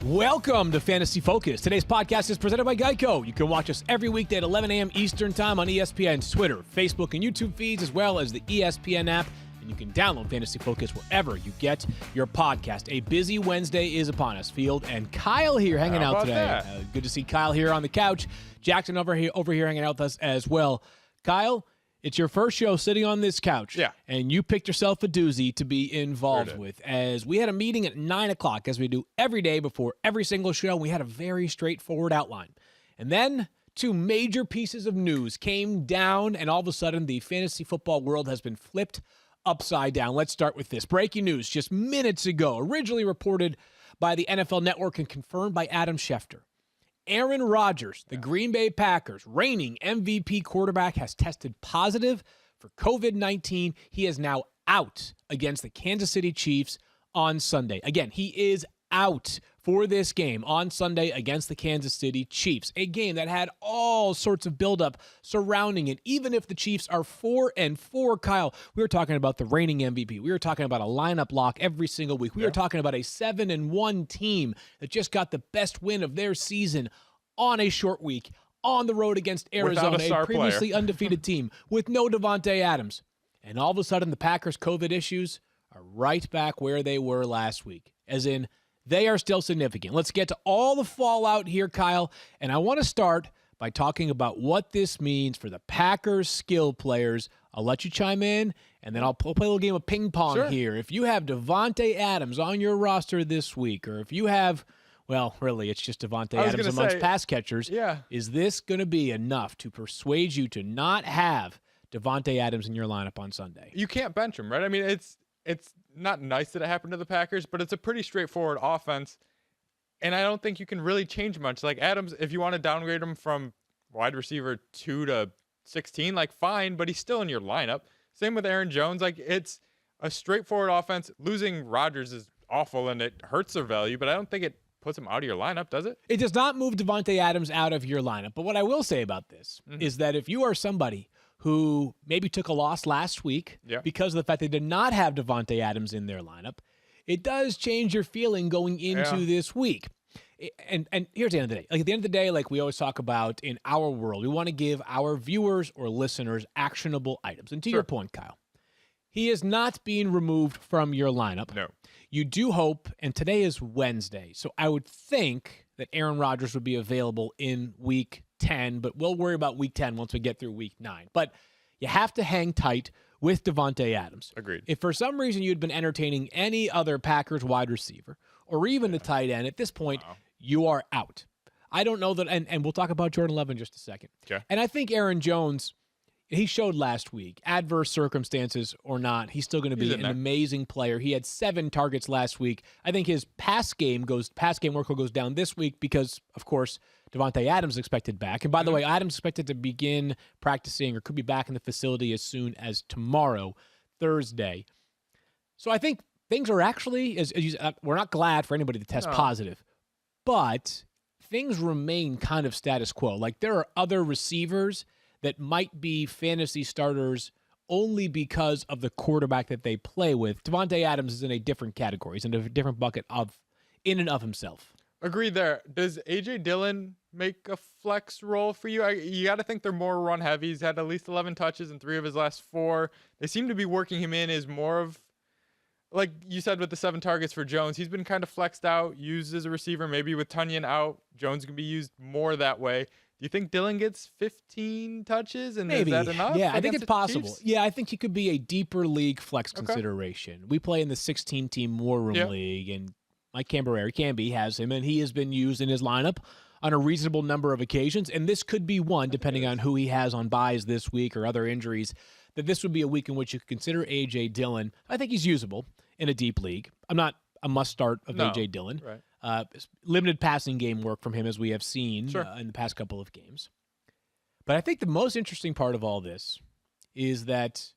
Welcome to Fantasy Focus. Today's podcast is presented by Geico. You can watch us every weekday at 11 a.m. Eastern Time on ESPN's Twitter, Facebook, and YouTube feeds, as well as the ESPN app. And you can download Fantasy Focus wherever you get your podcast. A busy Wednesday is upon us. Field and Kyle here hanging out today. Good to see Kyle here on the couch. Jackson over here hanging out with us as well. Kyle, it's your first show sitting on this couch. Yeah. And you picked yourself a doozy to be involved with. As we had a meeting at 9 o'clock, as we do every day before every single show. We had a very straightforward outline. And then two major pieces of news came down, and all of a sudden the fantasy football world has been flipped upside down. Let's start with this. Breaking news just minutes ago, originally reported by the NFL Network and confirmed by Adam Schefter. Aaron Rodgers, the Green Bay Packers, reigning MVP quarterback, has tested positive for COVID-19. He is now out against the Kansas City Chiefs on Sunday. Again, he is out for this game on Sunday against the Kansas City Chiefs, a game that had all sorts of buildup surrounding it. Even if the Chiefs are 4-4, Kyle, we were talking about the reigning MVP. We were talking about a lineup lock every single week. We were talking about a 7-1 team that just got the best win of their season on a short week on the road against Arizona, a previously undefeated team with no Davante Adams. And all of a sudden, the Packers' COVID issues are right back where they were last week, as in they are still significant. Let's get to all the fallout here, Kyle, and I want to start by talking about what this means for the Packers' skill players. I'll let you chime in, and then I'll play a little game of ping pong here. If you have Davante Adams on your roster this week, or if you have, well, really, it's just Davante Adams amongst pass catchers, is this going to be enough to persuade you to not have Davante Adams in your lineup on Sunday? You can't bench him, right? I mean, it's not nice that it happened to the Packers, but it's a pretty straightforward offense, and I don't think you can really change much. Like Adams, if you want to downgrade him from wide receiver 2 to 16, like fine, but he's still in your lineup. Same with Aaron Jones. Like it's a straightforward offense. Losing Rodgers is awful, and it hurts their value, but I don't think it puts him out of your lineup, does it? It does not move Davante Adams out of your lineup, but what I will say about this is that if you are somebody who maybe took a loss last week because of the fact they did not have Davante Adams in their lineup, it does change your feeling going into this week. And here's the end of the day. Like at the end of the day, like we always talk about in our world, we want to give our viewers or listeners actionable items. And to your point, Kyle, he is not being removed from your lineup. No. You do hope, and today is Wednesday, so I would think that Aaron Rodgers would be available in week 10, but we'll worry about week 10 once we get through week 9. But you have to hang tight with Davante Adams. Agreed. If for some reason you'd been entertaining any other Packers wide receiver or even a tight end, at this point, you are out. I don't know that, and we'll talk about Jordan Love in just a second. Okay. And I think Aaron Jones, he showed last week, adverse circumstances or not, he's still going to be an amazing player. He had 7 targets last week. I think his pass game workload goes down this week because, of course, Davante Adams is expected back. And by the way, Adams is expected to begin practicing or could be back in the facility as soon as tomorrow, Thursday. So I think things are actually, we're not glad for anybody to test positive, but things remain kind of status quo. Like there are other receivers that might be fantasy starters only because of the quarterback that they play with. Davante Adams is in a different category. He's in a different bucket in and of himself. Agreed there. Does A.J. Dillon make a flex role for you? You got to think they're more run heavy. He's had at least 11 touches in 3 of his last 4. They seem to be working him in as more of, like you said with the 7 targets for Jones, he's been kind of flexed out, used as a receiver. Maybe with Kenyan out, Jones can be used more that way. Do you think Dillon gets 15 touches, and maybe. Is that enough? Yeah, I think it's possible. Chiefs? Yeah, I think he could be a deeper league flex consideration. We play in the 16-team War Room League, and Mike Camberry has him, and he has been used in his lineup on a reasonable number of occasions, and this could be one, depending on who he has on buys this week or other injuries, that this would be a week in which you could consider A.J. Dillon. I think he's usable in a deep league. I'm not a must-start of A.J. Dillon. Right. Limited passing game work from him, as we have seen in the past couple of games. But I think the most interesting part of all this is that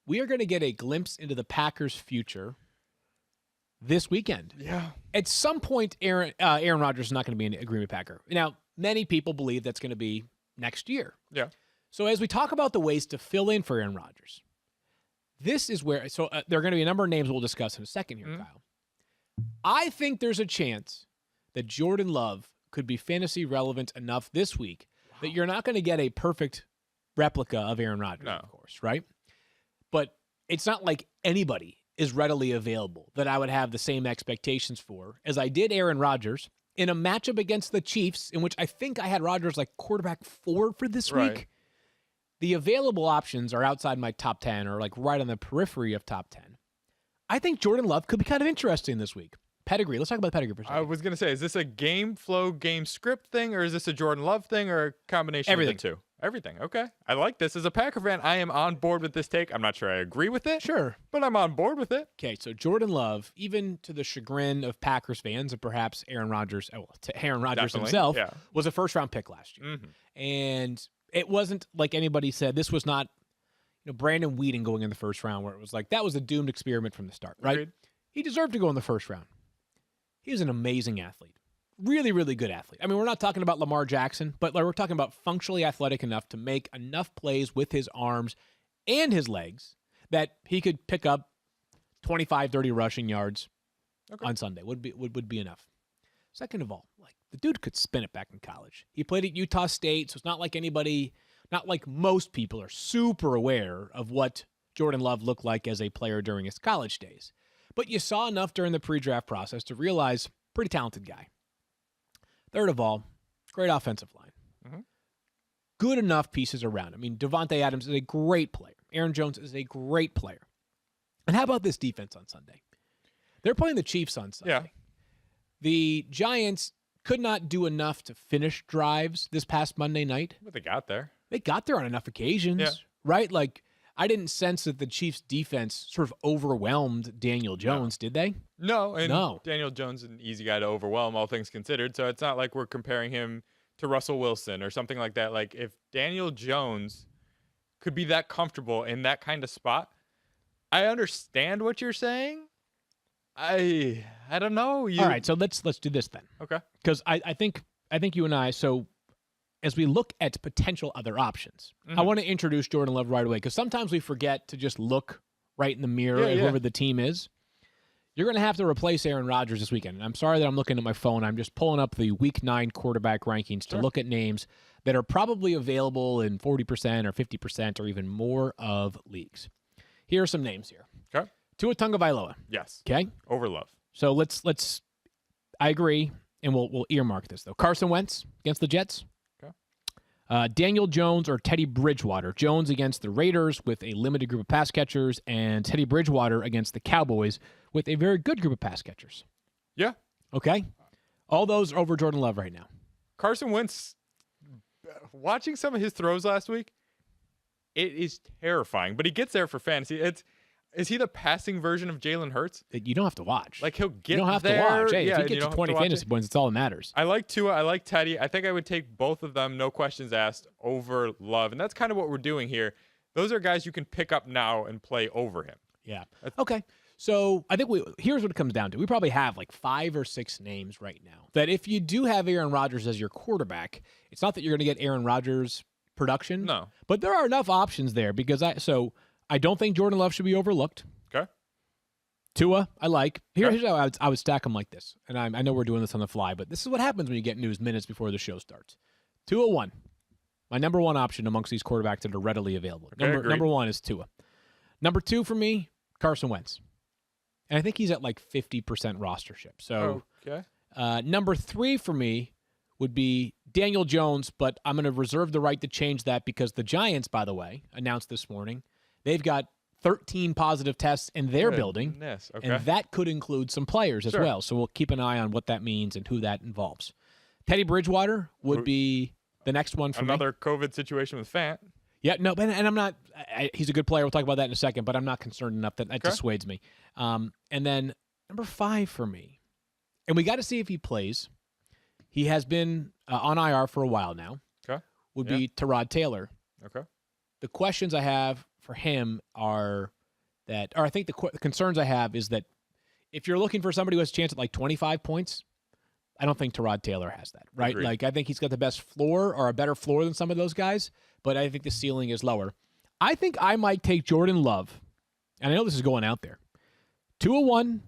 we are going to get a glimpse into the Packers' future this weekend. Yeah. At some point, Aaron Rodgers is not going to be a Green Bay Packer. Now, many people believe that's going to be next year. Yeah. So as we talk about the ways to fill in for Aaron Rodgers, this is where, there are going to be a number of names we'll discuss in a second here, Kyle. I think there's a chance that Jordan Love could be fantasy relevant enough this week that you're not going to get a perfect replica of Aaron Rodgers, of course, right? But it's not like anybody is readily available that I would have the same expectations for as I did Aaron Rodgers in a matchup against the Chiefs, in which I think I had Rodgers like quarterback 4 for this week. The available options are outside my top 10 or like right on the periphery of top 10. I think Jordan Love could be kind of interesting this week. Pedigree. Let's talk about pedigree for a second. I was going to say, is this a game flow, game script thing, or is this a Jordan Love thing, or a combination Everything. of the two? Everything. Okay. I like this. As a Packer fan, I am on board with this take. I'm not sure I agree with it. Sure. But I'm on board with it. Okay, so Jordan Love, even to the chagrin of Packers fans and perhaps Aaron Rodgers, himself, was a first-round pick last year. And it wasn't like anybody said, this was not Brandon Whedon going in the first round where it was like, that was a doomed experiment from the start, right? Agreed. He deserved to go in the first round. He was an amazing athlete. Really, really good athlete. I mean, we're not talking about Lamar Jackson, but we're talking about functionally athletic enough to make enough plays with his arms and his legs that he could pick up 25, 30 rushing yards on Sunday. Would be enough. Second of all, like the dude could spin it back in college. He played at Utah State, so it's not like most people are super aware of what Jordan Love looked like as a player during his college days. But you saw enough during the pre-draft process to realize pretty talented guy. Third of all, great offensive line. Good enough pieces around. I mean, Devontae Adams is a great player. Aaron Jones is a great player. And how about this defense on Sunday? They're playing the Chiefs on Sunday. Yeah. The Giants could not do enough to finish drives this past Monday night. But they got there. They got there on enough occasions, right? Like, I didn't sense that the Chiefs' defense sort of overwhelmed Daniel Jones, did they? No. Daniel Jones is an easy guy to overwhelm, all things considered. So it's not like we're comparing him to Russell Wilson or something like that. Like, if Daniel Jones could be that comfortable in that kind of spot, I understand what you're saying. I don't know. All right, so let's do this then. Okay. Because I think you and I, so as we look at potential other options, I want to introduce Jordan Love right away because sometimes we forget to just look right in the mirror at whoever the team is. You're going to have to replace Aaron Rodgers this weekend. And I'm sorry that I'm looking at my phone. I'm just pulling up the Week 9 quarterback rankings to look at names that are probably available in 40% or 50% or even more of leagues. Here are some names here. Okay. Tua Tagovailoa. Yes. Okay. Over Love. So let's. I agree, and we'll earmark this though. Carson Wentz against the Jets. Daniel Jones or Teddy Bridgewater. Jones against the Raiders with a limited group of pass catchers, and Teddy Bridgewater against the Cowboys with a very good group of pass catchers. Yeah. Okay? All those are over Jordan Love right now. Carson Wentz, watching some of his throws last week, it is terrifying, but he gets there for fantasy. Is he the passing version of Jalen Hurts? You don't have to watch. Like, he'll get there. You don't have to watch. Hey, if you get to 20 fantasy points, it's all that matters. I like Tua. I like Teddy. I think I would take both of them, no questions asked, over Love. And that's kind of what we're doing here. Those are guys you can pick up now and play over him. Yeah. Okay. So I think here's what it comes down to. We probably have like 5 or 6 names right now that if you do have Aaron Rodgers as your quarterback, it's not that you're going to get Aaron Rodgers production. No. But there are enough options there because I don't think Jordan Love should be overlooked. Okay. Tua, I like. Here's how I would stack them like this. And I know we're doing this on the fly, but this is what happens when you get news minutes before the show starts. Tua 1. My number 1 option amongst these quarterbacks that are readily available. Okay, number 1 is Tua. Number 2 for me, Carson Wentz. And I think he's at like 50% rostership. So number 3 for me would be Daniel Jones, but I'm going to reserve the right to change that because the Giants, by the way, announced this morning, they've got 13 positive tests in their building, and that could include some players as well. So we'll keep an eye on what that means and who that involves. Teddy Bridgewater would be the next one for me. Another COVID situation with Fant. Yeah, no, and I'm not. He's a good player. We'll talk about that in a second, but I'm not concerned enough that dissuades me. And then number 5 for me, and we got to see if he plays. He has been on IR for a while now. Okay, would be Tyrod Taylor. Okay. The questions I have for him are that, or I think the concerns I have is that if you're looking for somebody who has a chance at like 25 points, I don't think Tyrod Taylor has that, right? Agreed. Like, I think he's got the best floor or a better floor than some of those guys, but I think the ceiling is lower. I think I might take Jordan Love, and I know this is going out there. 2-1,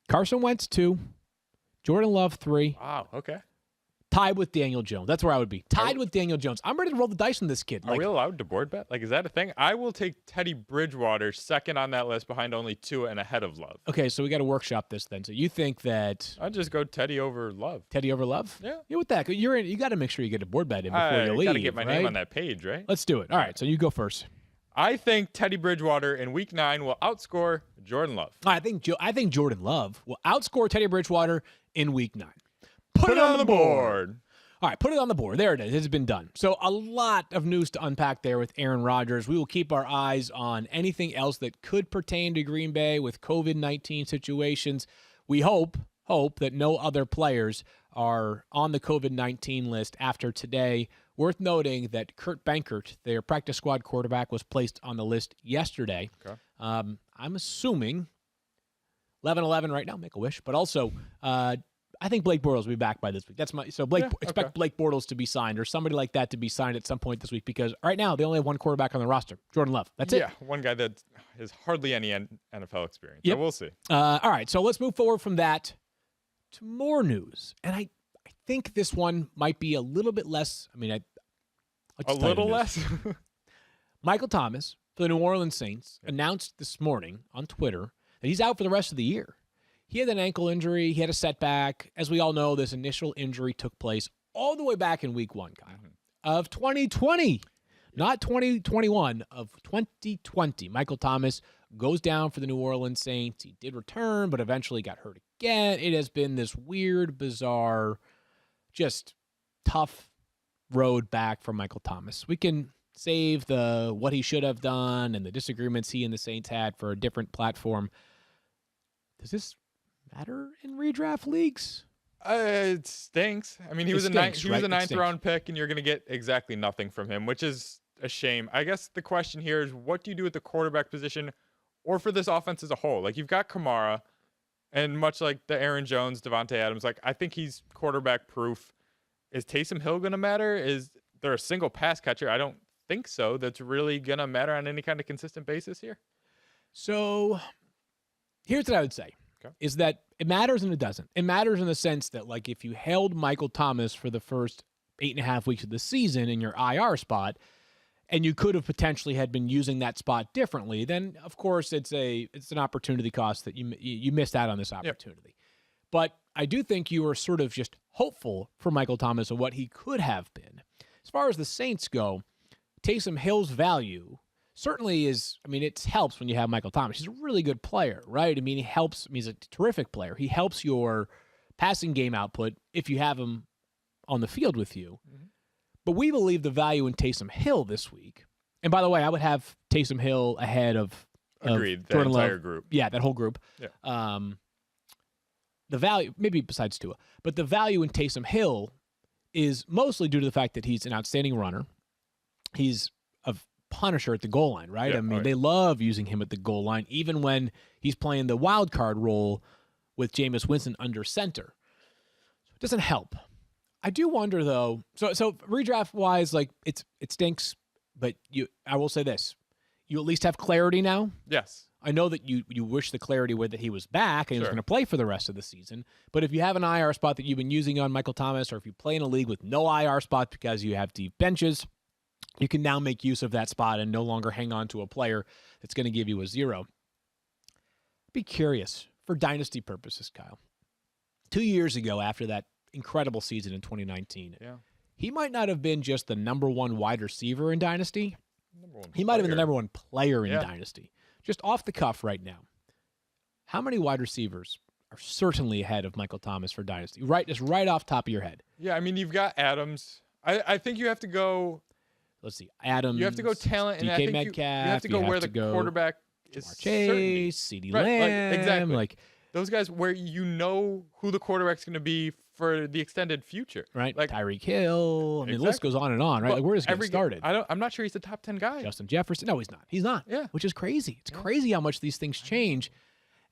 Carson Wentz 2, Jordan Love 3. Wow, okay. Tied with Daniel Jones. That's where I would be. Tied with Daniel Jones. I'm ready to roll the dice on this kid. Are we allowed to board bet? Like, is that a thing? I will take Teddy Bridgewater second on that list behind only Tua and ahead of Love. Okay, so we got to workshop this then. So you think that I'd just go Teddy over Love. Teddy over Love? Yeah. Yeah, with that. You're in. You got to make sure you get a board bet in before you leave. Got to get my right? name on that page, right? Let's do it. All right, so you go first. I think Teddy Bridgewater in Week 9 will outscore Jordan Love. I think Jordan Love will outscore Teddy Bridgewater in Week 9. Put it on the board. All right, put it on the board. There it is. It's been done. So a lot of news to unpack there with Aaron Rodgers. We will keep our eyes on anything else that could pertain to Green Bay with COVID-19 situations. We hope that no other players are on the COVID-19 list after today. Worth noting that Kurt Benkert, their practice squad quarterback, was placed on the list yesterday. Okay. I'm assuming 11-11 right now, make a wish, but also I think Blake Bortles will be back by this week. Expect Blake Bortles to be signed or somebody like that to be signed at some point this week because right now they only have one quarterback on the roster, Jordan Love. That's it. Yeah, one guy that has hardly any NFL experience. Yep. So we'll see. All right, so let's move forward from that to more news. And I think this one might be a little bit less. I mean, A little less? Michael Thomas for the New Orleans Saints announced this morning on Twitter that he's out for the rest of the year. He had an ankle injury. He had a setback. As we all know, this initial injury took place all the way back in Week 1, Kyle, of 2020, not 2021, of 2020. Michael Thomas goes down for the New Orleans Saints. He did return, but eventually got hurt again. It has been this weird, bizarre, just tough road back for Michael Thomas. We can save the what he should have done and the disagreements he and the Saints had for a different platform. Does this matter in redraft leagues? It stinks. I mean, he was a ninth round pick, and you're going to get exactly nothing from him, which is a shame. I guess the question here is, what do you do with the quarterback position or for this offense as a whole? Like, you've got Kamara, and much like the Aaron Jones, Devontae Adams, like, I think he's quarterback proof. Is Taysom Hill going to matter? Is there a single pass catcher? I don't think so. That's really going to matter on any kind of consistent basis here. So here's what I would say. Is that it matters and it doesn't. It matters in the sense that, like, if you held Michael Thomas for the first 8.5 weeks of the season in your IR spot, and you could have potentially had been using that spot differently, then of course it's an opportunity cost that you missed out on this opportunity. Yep. But I do think you were sort of just hopeful for Michael Thomas of what he could have been. As far as the Saints go, Taysom Hill's value certainly is, I mean, it helps when you have Michael Thomas. He's a really good player, right? I mean, he's a terrific player. He helps your passing game output if you have him on the field with you. Mm-hmm. But we believe the value in Taysom Hill this week, and by the way, I would have Taysom Hill ahead of Agreed, Jordan the entire Love. group. Yeah, that whole group. Yeah. The value, maybe besides Tua, but the value in Taysom Hill is mostly due to the fact that he's an outstanding runner. He's a punisher at the goal line, right? Yeah, I mean, they love using him at the goal line, even when he's playing the wild card role with Jameis Winston under center. So it doesn't help. I do wonder, though, so redraft-wise, like, it stinks, but I will say this. You at least have clarity now. Yes. I know that you wish the clarity were that he was back and he was going to play for the rest of the season. But if you have an IR spot that you've been using on Michael Thomas, or if you play in a league with no IR spot because you have deep benches, you can now make use of that spot and no longer hang on to a player that's going to give you a 0. Be curious for dynasty purposes, Kyle. 2 years ago, after that incredible season in 2019, he might not have been just the number one wide receiver in dynasty. He might have been the number one player in dynasty. Just off the cuff right now, how many wide receivers are certainly ahead of Michael Thomas for dynasty? Just right off top of your head. Yeah, I mean, you've got Adams. I think you have to go. Let's see, Adams. You have to go talent, and DK I think Metcalf. you have to go where the quarterback is. Chase, CeeDee Lamb, exactly. Like those guys where you know who the quarterback's going to be for the extended future. Right, like Tyreek Hill. I mean, the list goes on and on, right? Like, we're just getting started. I'm not sure he's the top 10 guy. Justin Jefferson. No, he's not. He's not. Yeah. Which is crazy. It's crazy how much these things change.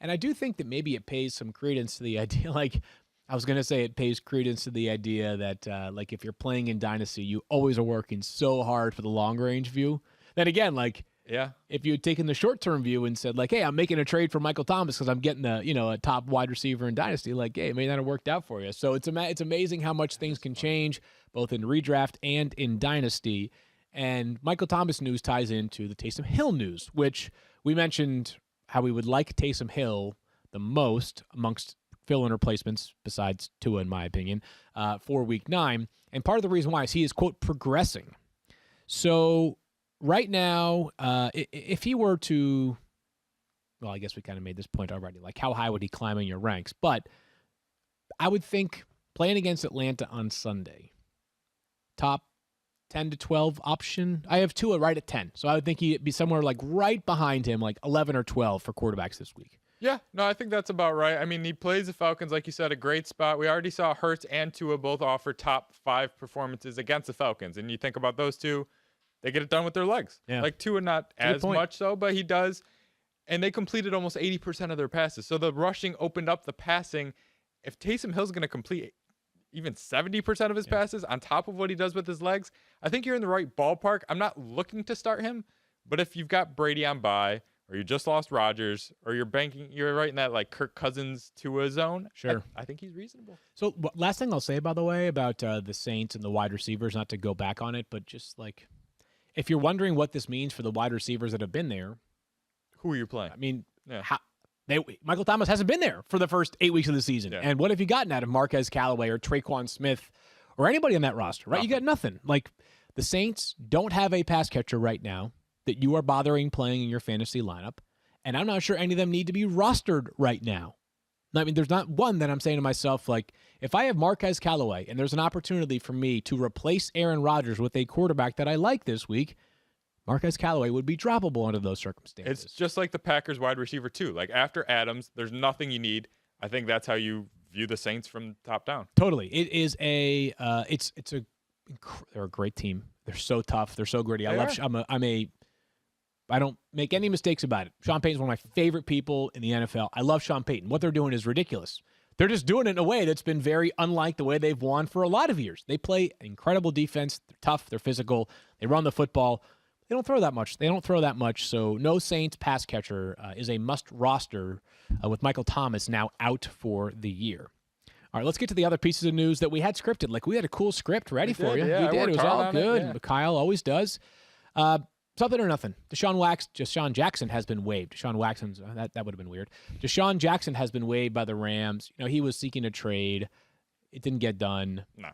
And I do think that maybe it pays some credence to the idea, like, I was going to say it pays credence to the idea that, like, if you're playing in Dynasty, you always are working so hard for the long-range view. Then again, like, Yeah. if you had taken the short-term view and said, like, hey, I'm making a trade for Michael Thomas because I'm getting a top wide receiver in Dynasty, like, hey, it may not have worked out for you. So it's amazing how much things can change, both in redraft and in Dynasty. And Michael Thomas news ties into the Taysom Hill news, which we mentioned how we would like Taysom Hill the most amongst fill-in replacements, besides Tua, in my opinion, for Week 9. And part of the reason why is he is, quote, progressing. So right now, if he were to, well, I guess we kind of made this point already, like how high would he climb in your ranks? But I would think playing against Atlanta on Sunday, top 10 to 12 option. I have Tua right at 10. So I would think he'd be somewhere like right behind him, like 11 or 12 for quarterbacks this week. Yeah, no, I think that's about right. I mean, he plays the Falcons, like you said, a great spot. We already saw Hurts and Tua both offer top 5 performances against the Falcons. And you think about those two, they get it done with their legs. Yeah. Like Tua, not as much so, but he does. And they completed almost 80% of their passes. So the rushing opened up the passing. If Taysom Hill's going to complete even 70% of his passes on top of what he does with his legs, I think you're in the right ballpark. I'm not looking to start him, but if you've got Brady on bye, or you just lost Rodgers, or you're right in that like Kirk Cousins Tua zone, sure, I think he's reasonable. So last thing I'll say, by the way, about the Saints and the wide receivers, not to go back on it, but just like, if you're wondering what this means for the wide receivers that have been there, who are you playing? I mean, Michael Thomas hasn't been there for the first 8 weeks of the season. Yeah. And what have you gotten out of Marquez Callaway or Traquan Smith or anybody on that roster, right? Nothing. You got nothing. Like, the Saints don't have a pass catcher right now that you are bothering playing in your fantasy lineup, and I'm not sure any of them need to be rostered right now. I mean, there's not one that I'm saying to myself, like, if I have Marquez Callaway and there's an opportunity for me to replace Aaron Rodgers with a quarterback that I like this week, Marquez Callaway would be droppable under those circumstances. It's just like the Packers wide receiver too. Like, after Adams, there's nothing you need. I think that's how you view the Saints from top down. Totally. It is they're a great team. They're so tough. They're so gritty. I don't make any mistakes about it. Sean Payton's one of my favorite people in the NFL. I love Sean Payton. What they're doing is ridiculous. They're just doing it in a way that's been very unlike the way they've won for a lot of years. They play incredible defense. They're tough. They're physical. They run the football. They don't throw that much. So no Saints pass catcher is a must roster with Michael Thomas now out for the year. All right, let's get to the other pieces of news that we had scripted. Like, we had a cool script ready for you. Yeah, we did. It was all good. Yeah. Kyle always does. Something or nothing. DeSean Jackson has been waived. That would have been weird. DeSean Jackson has been waived by the Rams. He was seeking a trade. It didn't get done. No.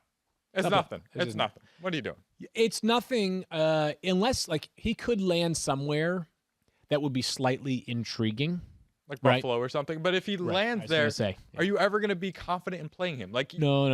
It's nothing. It's nothing. What are you doing? It's nothing unless, like, he could land somewhere that would be slightly intriguing. Like Buffalo or something. But if he lands there, are you ever going to be confident in playing him? Like, no.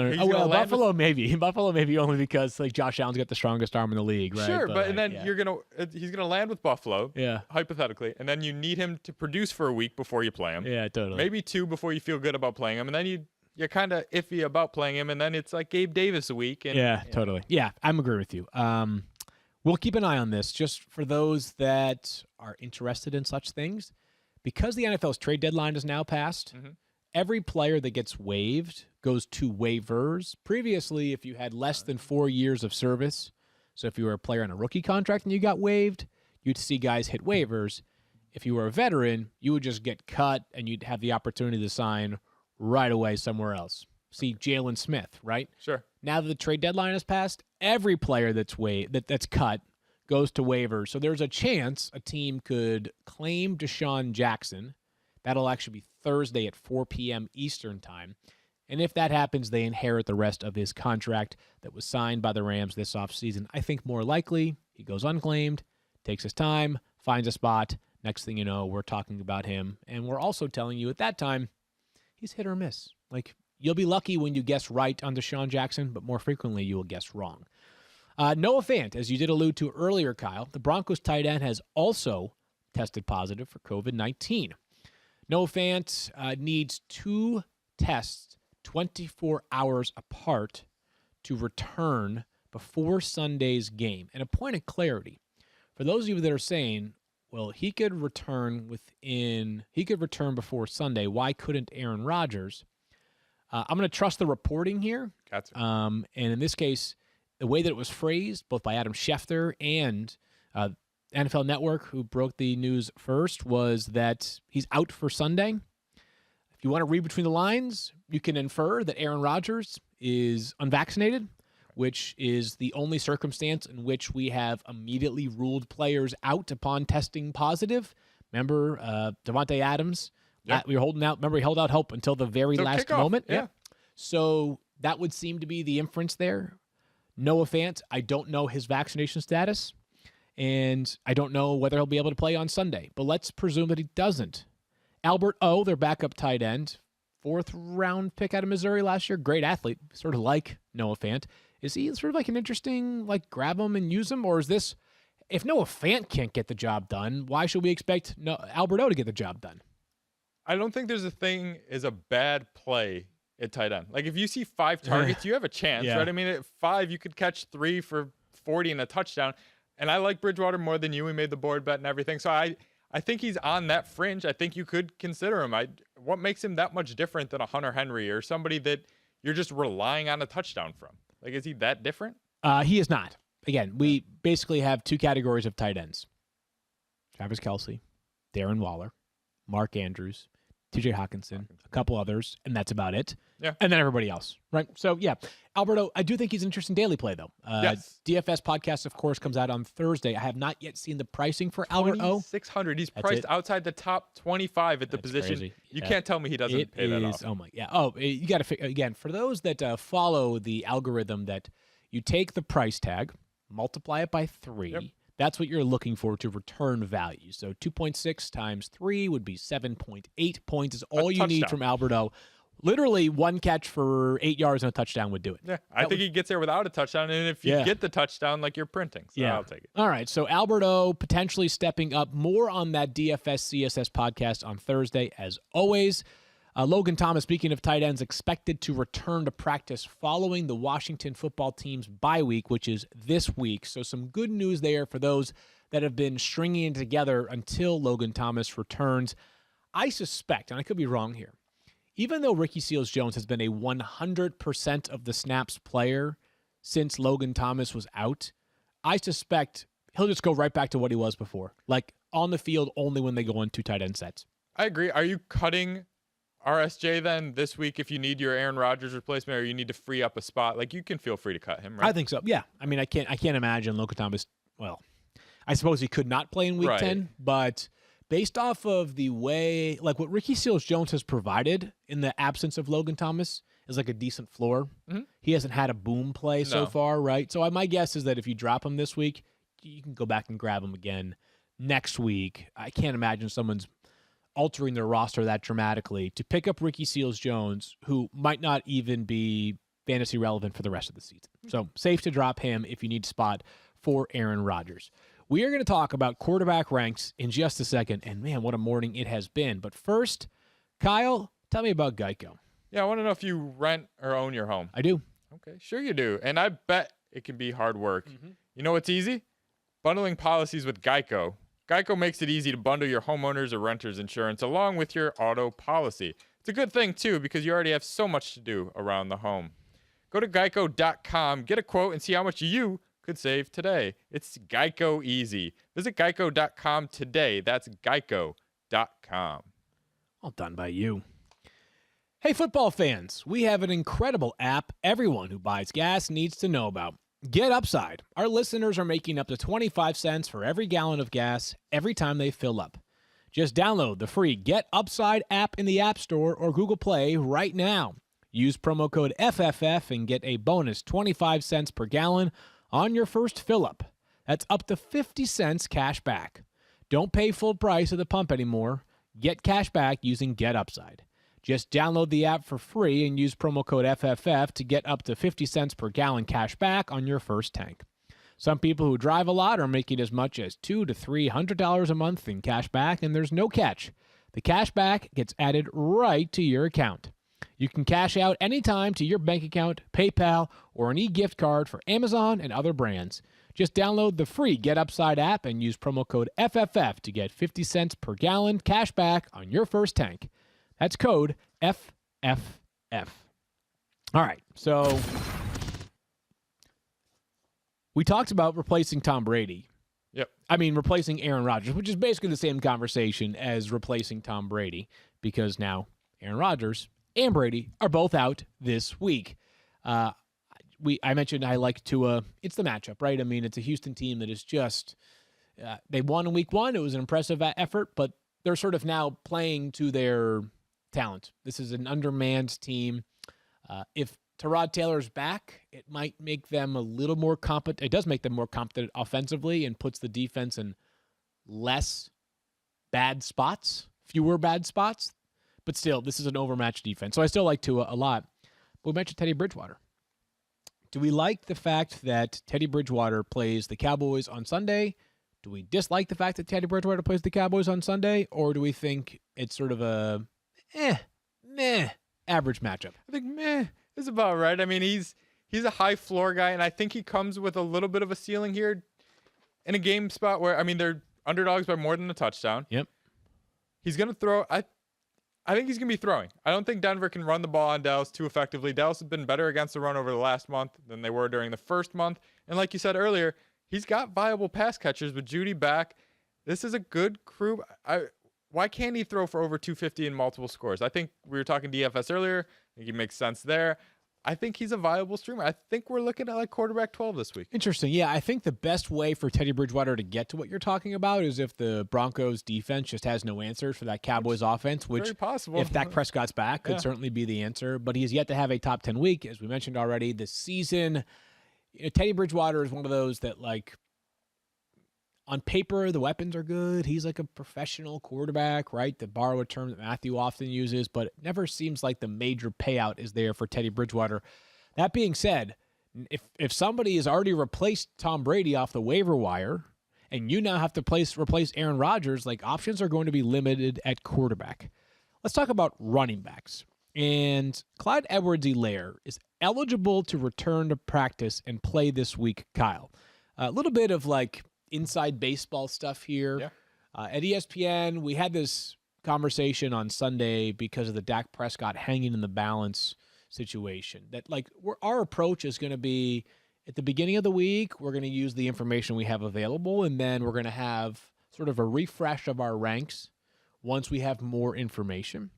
Buffalo maybe. Buffalo maybe only because, like, Josh Allen's got the strongest arm in the league, right? Sure, but then he's going to land with Buffalo, hypothetically, and then you need him to produce for a week before you play him. Yeah, totally. Maybe 2 before you feel good about playing him, and then you're kind of iffy about playing him, and then it's like Gabe Davis a week. And, totally. Yeah, I'm agree with you. We'll keep an eye on this just for those that are interested in such things. Because the NFL's trade deadline is now passed, every player that gets waived goes to waivers. Previously, if you had less than 4 years of service, so if you were a player on a rookie contract and you got waived, you'd see guys hit waivers. If you were a veteran, you would just get cut and you'd have the opportunity to sign right away somewhere else. See Jalen Smith, right? Sure. Now that the trade deadline has passed, every player that's cut goes to waivers. So there's a chance a team could claim DeSean Jackson. That'll actually be Thursday at 4 p.m. Eastern time. And if that happens, they inherit the rest of his contract that was signed by the Rams this offseason. I think more likely he goes unclaimed, takes his time, finds a spot. Next thing you know, we're talking about him. And we're also telling you at that time, he's hit or miss. Like, you'll be lucky when you guess right on DeSean Jackson, but more frequently you will guess wrong. Noah Fant, as you did allude to earlier, Kyle, the Broncos tight end has also tested positive for COVID-19. Noah Fant needs 2 tests 24 hours apart to return before Sunday's game. And a point of clarity, for those of you that are saying, well, he could return before Sunday, why couldn't Aaron Rodgers? I'm going to trust the reporting here. Gotcha. And in this case, the way that it was phrased, both by Adam Schefter and NFL Network, who broke the news first, was that he's out for Sunday. If you want to read between the lines, you can infer that Aaron Rodgers is unvaccinated, which is the only circumstance in which we have immediately ruled players out upon testing positive. Remember Davante Adams? Yep. We were holding out. Remember, he held out hope until the very last moment. Yeah. So that would seem to be the inference there. Noah Fant, I don't know his vaccination status, and I don't know whether he'll be able to play on Sunday. But let's presume that he doesn't. Albert O, their backup tight end, 4th-round pick out of Missouri last year, great athlete, sort of like Noah Fant. Is he sort of like an interesting, like, grab him and use him? Or is this, if Noah Fant can't get the job done, why should we expect Albert O to get the job done? I don't think there's a thing as a bad play at tight end. Like, if you see 5 targets, you have a chance, right? I mean, at 5, you could catch 3 for 40 and a touchdown. And I like Bridgewater more than you. We made the board bet and everything. So I think he's on that fringe. I think you could consider him. What makes him that much different than a Hunter Henry or somebody that you're just relying on a touchdown from? Like, is he that different? He is not. Again, we basically have 2 categories of tight ends. Travis Kelce, Darren Waller, Mark Andrews, TJ Hawkinson, a couple others, and that's about it. Yeah. And then everybody else, right? So, yeah. Alberto, I do think he's an interesting daily play, though. Yes. DFS podcast, of course, comes out on Thursday. I have not yet seen the pricing for Albert O. $600. He's priced outside the top 25 at the position. Crazy. You can't tell me he doesn't pay that off. Oh, my. Yeah. Oh, you got to, again, for those that follow the algorithm that you take the price tag, multiply it by 3. Yep. That's what you're looking for to return value. So 2.6 times 3 would be 7.8 points is all you need from Alberto. Literally 1 catch for 8 yards and a touchdown would do it. Yeah, I think he gets there without a touchdown. And if you get the touchdown, like, you're printing. So I'll take it. All right, so Alberto potentially stepping up. More on that DFS CSS podcast on Thursday, as always. Logan Thomas, speaking of tight ends, expected to return to practice following the Washington football team's bye week, which is this week. So some good news there for those that have been stringing it together until Logan Thomas returns. I suspect, and I could be wrong here, even though Ricky Seals-Jones has been a 100% of the snaps player since Logan Thomas was out, I suspect he'll just go right back to what he was before, like on the field only when they go on 2 tight end sets. I agree. Are you cutting RSJ then this week if you need your Aaron Rodgers replacement or you need to free up a spot? Like, you can feel free to cut him, right? I think so. Yeah. I mean, I can't imagine Logan Thomas. Well, I suppose he could not play in week 10, but based off of the way, like, what Ricky Seals-Jones has provided in the absence of Logan Thomas is like a decent floor. Mm-hmm. He hasn't had a boom play so far, right? So my guess is that if you drop him this week, you can go back and grab him again next week. I can't imagine someone's altering their roster that dramatically to pick up Ricky Seals-Jones, who might not even be fantasy relevant for the rest of the season. So safe to drop him if you need a spot for Aaron Rodgers. We are going to talk about quarterback ranks in just a second, and man, what a morning it has been. But first, Kyle, tell me about Geico. Yeah, I want to know if you rent or own your home. I do. Okay, sure you do. And I bet it can be hard work. Mm-hmm. You know what's easy? Bundling policies with Geico. Geico makes it easy to bundle your homeowners or renters insurance along with your auto policy. It's a good thing, too, because you already have so much to do around the home. Go to geico.com, get a quote, and see how much you could save today. It's Geico easy. Visit geico.com today. That's geico.com. All done by you. Hey, football fans, we have an incredible app everyone who buys gas needs to know about. Get Upside. Our listeners are making up to 25 cents for every gallon of gas every time they fill up. Just download the free Get Upside app in the App Store or Google Play right now. Use promo code FFF and get a bonus 25 cents per gallon on your first fill-up. That's up to 50 cents cash back. Don't pay full price at the pump anymore. Get cash back using Get Upside. Just download the app for free and use promo code FFF to get up to 50 cents per gallon cash back on your first tank. Some people who drive a lot are making as much as $200 to $300 a month in cash back, and there's no catch. The cash back gets added right to your account. You can cash out anytime to your bank account, PayPal, or an e-gift card for Amazon and other brands. Just download the free Get Upside app and use promo code FFF to get 50 cents per gallon cash back on your first tank. That's code FFF. All right, so we talked about replacing Tom Brady. Yep. I mean, replacing Aaron Rodgers, which is basically the same conversation as replacing Tom Brady, because now Aaron Rodgers and Brady are both out this week. I mentioned I like Tua. It's the matchup, right? I mean, it's a Houston team that is just they won in week 1. It was an impressive effort, but they're sort of now playing to their talent. This is an undermanned team. If Tyrod Taylor's back, it might make them a little more competent. It does make them more competent offensively and puts the defense in less bad spots, fewer bad spots. But still, this is an overmatched defense. So I still like Tua a lot. But we mentioned Teddy Bridgewater. Do we like the fact that Teddy Bridgewater plays the Cowboys on Sunday? Do we dislike the fact that Teddy Bridgewater plays the Cowboys on Sunday? Or do we think it's sort of a meh average matchup? I think meh is about right. I mean, he's a high floor guy, and I think he comes with a little bit of a ceiling here in a game spot where, I mean, they're underdogs by more than a touchdown. Yep. He's going to throw. I think he's going to be throwing. I don't think Denver can run the ball on Dallas too effectively. Dallas has been better against the run over the last month than they were during the first month. And like you said earlier, he's got viable pass catchers with Jeudy back. This is a good crew. Why can't he throw for over 250 in multiple scores? I think we were talking DFS earlier. I think he makes sense there. I think he's a viable streamer. I think we're looking at like quarterback 12 this week. Interesting. Yeah, I think the best way for Teddy Bridgewater to get to what you're talking about is if the Broncos defense just has no answers for that Cowboys offense, which very possible. If Dak Prescott's back could certainly be the answer. But he's yet to have a top 10 week, as we mentioned already this season. Teddy Bridgewater is one of those that, like, on paper, the weapons are good. He's like a professional quarterback, right? To borrow a term that Matthew often uses, but it never seems like the major payout is there for Teddy Bridgewater. That being said, if somebody has already replaced Tom Brady off the waiver wire and you now have to replace Aaron Rodgers, like, options are going to be limited at quarterback. Let's talk about running backs. And Clyde Edwards-Helaire is eligible to return to practice and play this week, Kyle. A little bit of, like, inside baseball stuff here. Yeah. At ESPN, we had this conversation on Sunday because of the Dak Prescott hanging in the balance situation. That, like, our approach is going to be at the beginning of the week, we're going to use the information we have available, and then we're going to have sort of a refresh of our ranks once we have more information,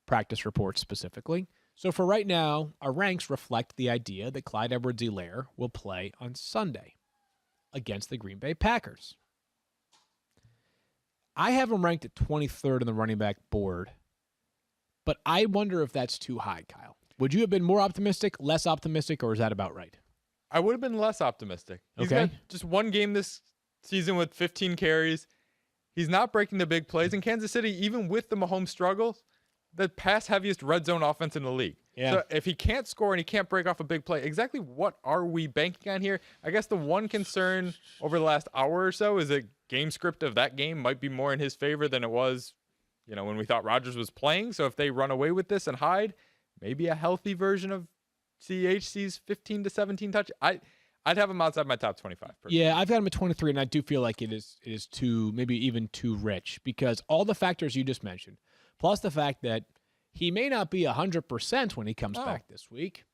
practice reports specifically. So for right now, our ranks reflect the idea that Clyde Edwards-Helaire will play on Sunday against the Green Bay Packers. I have him ranked at 23rd on the running back board, but I wonder if that's too high, Kyle. Would you have been more optimistic, less optimistic, or is that about right? I would have been less optimistic. He's got just one game this season with 15 carries. He's not breaking the big plays. In Kansas City, even with the Mahomes struggles, the pass-heaviest red zone offense in the league. Yeah. So if he can't score and he can't break off a big play, exactly what are we banking on here? I guess the one concern over the last hour or so is that game script of that game might be more in his favor than it was, when we thought Rodgers was playing. So if they run away with this and hide, maybe a healthy version of CHC's 15 to 17 touch. I'd have him outside my top 25. Yeah, I've got him at 23, and I do feel like it is too, maybe even too rich, because all the factors you just mentioned, plus the fact that he may not be 100% when he comes back this week.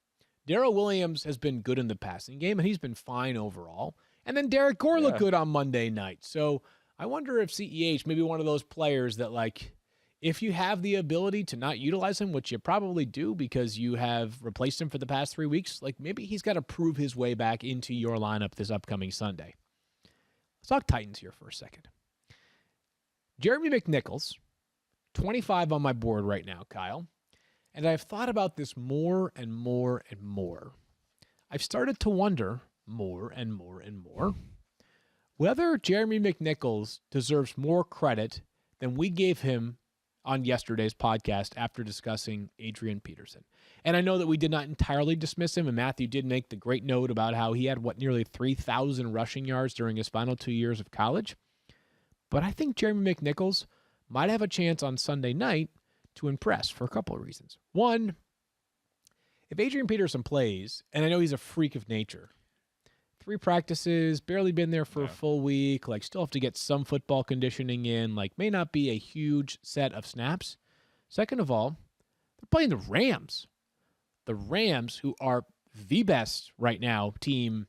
Darrell Williams has been good in the passing game, and he's been fine overall. And then Derek Gore looked good on Monday night. So I wonder if CEH may be one of those players that, like, if you have the ability to not utilize him, which you probably do because you have replaced him for the past 3 weeks, like, maybe he's got to prove his way back into your lineup this upcoming Sunday. Let's talk Titans here for a second. Jeremy McNichols, 25 on my board right now, Kyle. And I've thought about this more and more and more. I've started to wonder more and more and more whether Jeremy McNichols deserves more credit than we gave him on yesterday's podcast after discussing Adrian Peterson. And I know that we did not entirely dismiss him, and Matthew did make the great note about how he had, nearly 3,000 rushing yards during his final 2 years of college. But I think Jeremy McNichols might have a chance on Sunday night to impress for a couple of reasons. One, if Adrian Peterson plays, and I know he's a freak of nature, 3 practices, barely been there for a full week, still have to get some football conditioning in, may not be a huge set of snaps. Second of all, they're playing the Rams, the Rams, who are the best right now team,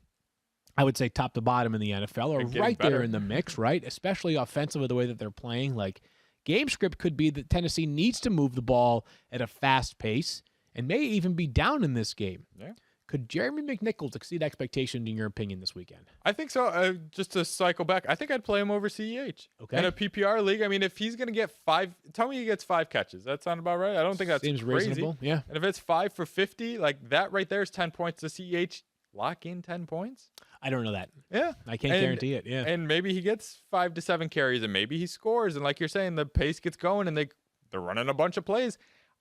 I would say top to bottom in the NFL, are right there in the mix, right? Especially offensively, the way that they're playing. Like, game script could be that Tennessee needs to move the ball at a fast pace and may even be down in this game. Yeah. Could Jeremy McNichols exceed expectation, in your opinion, this weekend? I think so. Just to cycle back, I think I'd play him over CEH. Okay. In a PPR league, I mean, if he's going to get 5, tell me he gets 5 catches. That sound about right? I don't think that seems crazy. Reasonable. Yeah. And if it's 5 for 50, like that right there is 10 points to CEH. Lock in 10 points? I don't know that. Yeah. I can't guarantee it. Yeah. And maybe he gets 5 to 7 carries, and maybe he scores. And like you're saying, the pace gets going, and they're running a bunch of plays.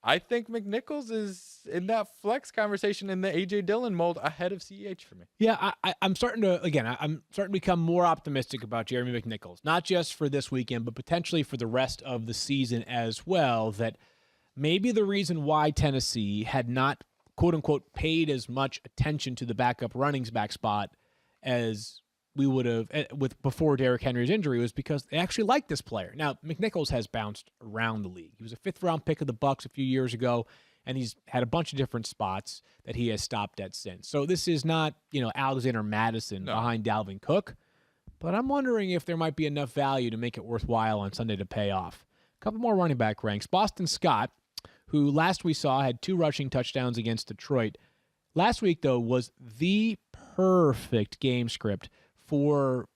I think McNichols is in that flex conversation in the A.J. Dillon mold ahead of CEH for me. Yeah, I'm starting to become more optimistic about Jeremy McNichols, not just for this weekend, but potentially for the rest of the season as well, that maybe the reason why Tennessee had not, quote-unquote, paid as much attention to the backup running back spot as we would have before Derrick Henry's injury was because they actually like this player. Now, McNichols has bounced around the league. He was a 5th-round pick of the Bucs a few years ago, and he's had a bunch of different spots that he has stopped at since. So this is not, Alexander Madison behind Dalvin Cook, but I'm wondering if there might be enough value to make it worthwhile on Sunday to pay off. A couple more running back ranks. Boston Scott, who last we saw had 2 rushing touchdowns against Detroit. Last week, though, was the perfect game script for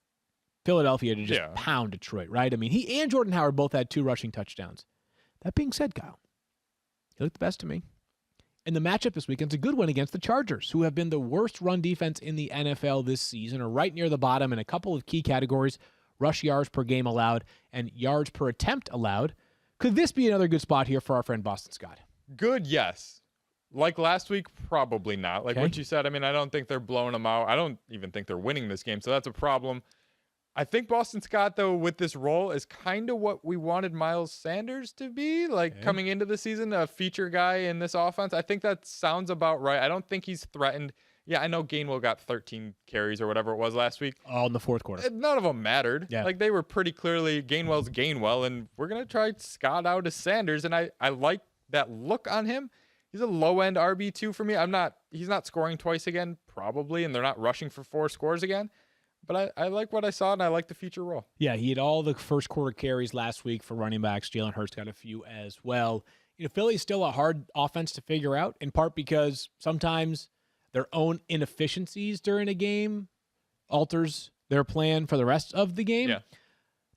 Philadelphia to just pound Detroit, right? I mean, he and Jordan Howard both had 2 rushing touchdowns. That being said, Kyle, he looked the best to me. And the matchup this weekend's a good one against the Chargers, who have been the worst run defense in the NFL this season, are right near the bottom in a couple of key categories, rush yards per game allowed and yards per attempt allowed. Could this be another good spot here for our friend Boston Scott? Good, yes. Like last week, probably not. Like what you said, I mean, I don't think they're blowing them out. I don't even think they're winning this game, so that's a problem. I think Boston Scott, though, with this role is kind of what we wanted Miles Sanders to be, coming into the season, a feature guy in this offense. I think that sounds about right. I don't think he's threatened. Yeah, I know Gainwell got 13 carries or whatever it was last week. All in the fourth quarter. None of them mattered. Yeah. Like, they were pretty clearly Gainwell's Gainwell, and we're going to try Scott out as Sanders, and I like that look on him. He's a low-end RB2 for me. He's not scoring twice again, probably, and they're not rushing for 4 scores again. But I like what I saw, and I like the feature role. Yeah, he had all the first quarter carries last week for running backs. Jalen Hurts got a few as well. Philly's still a hard offense to figure out, in part because sometimes their own inefficiencies during a game alters their plan for the rest of the game. Yeah.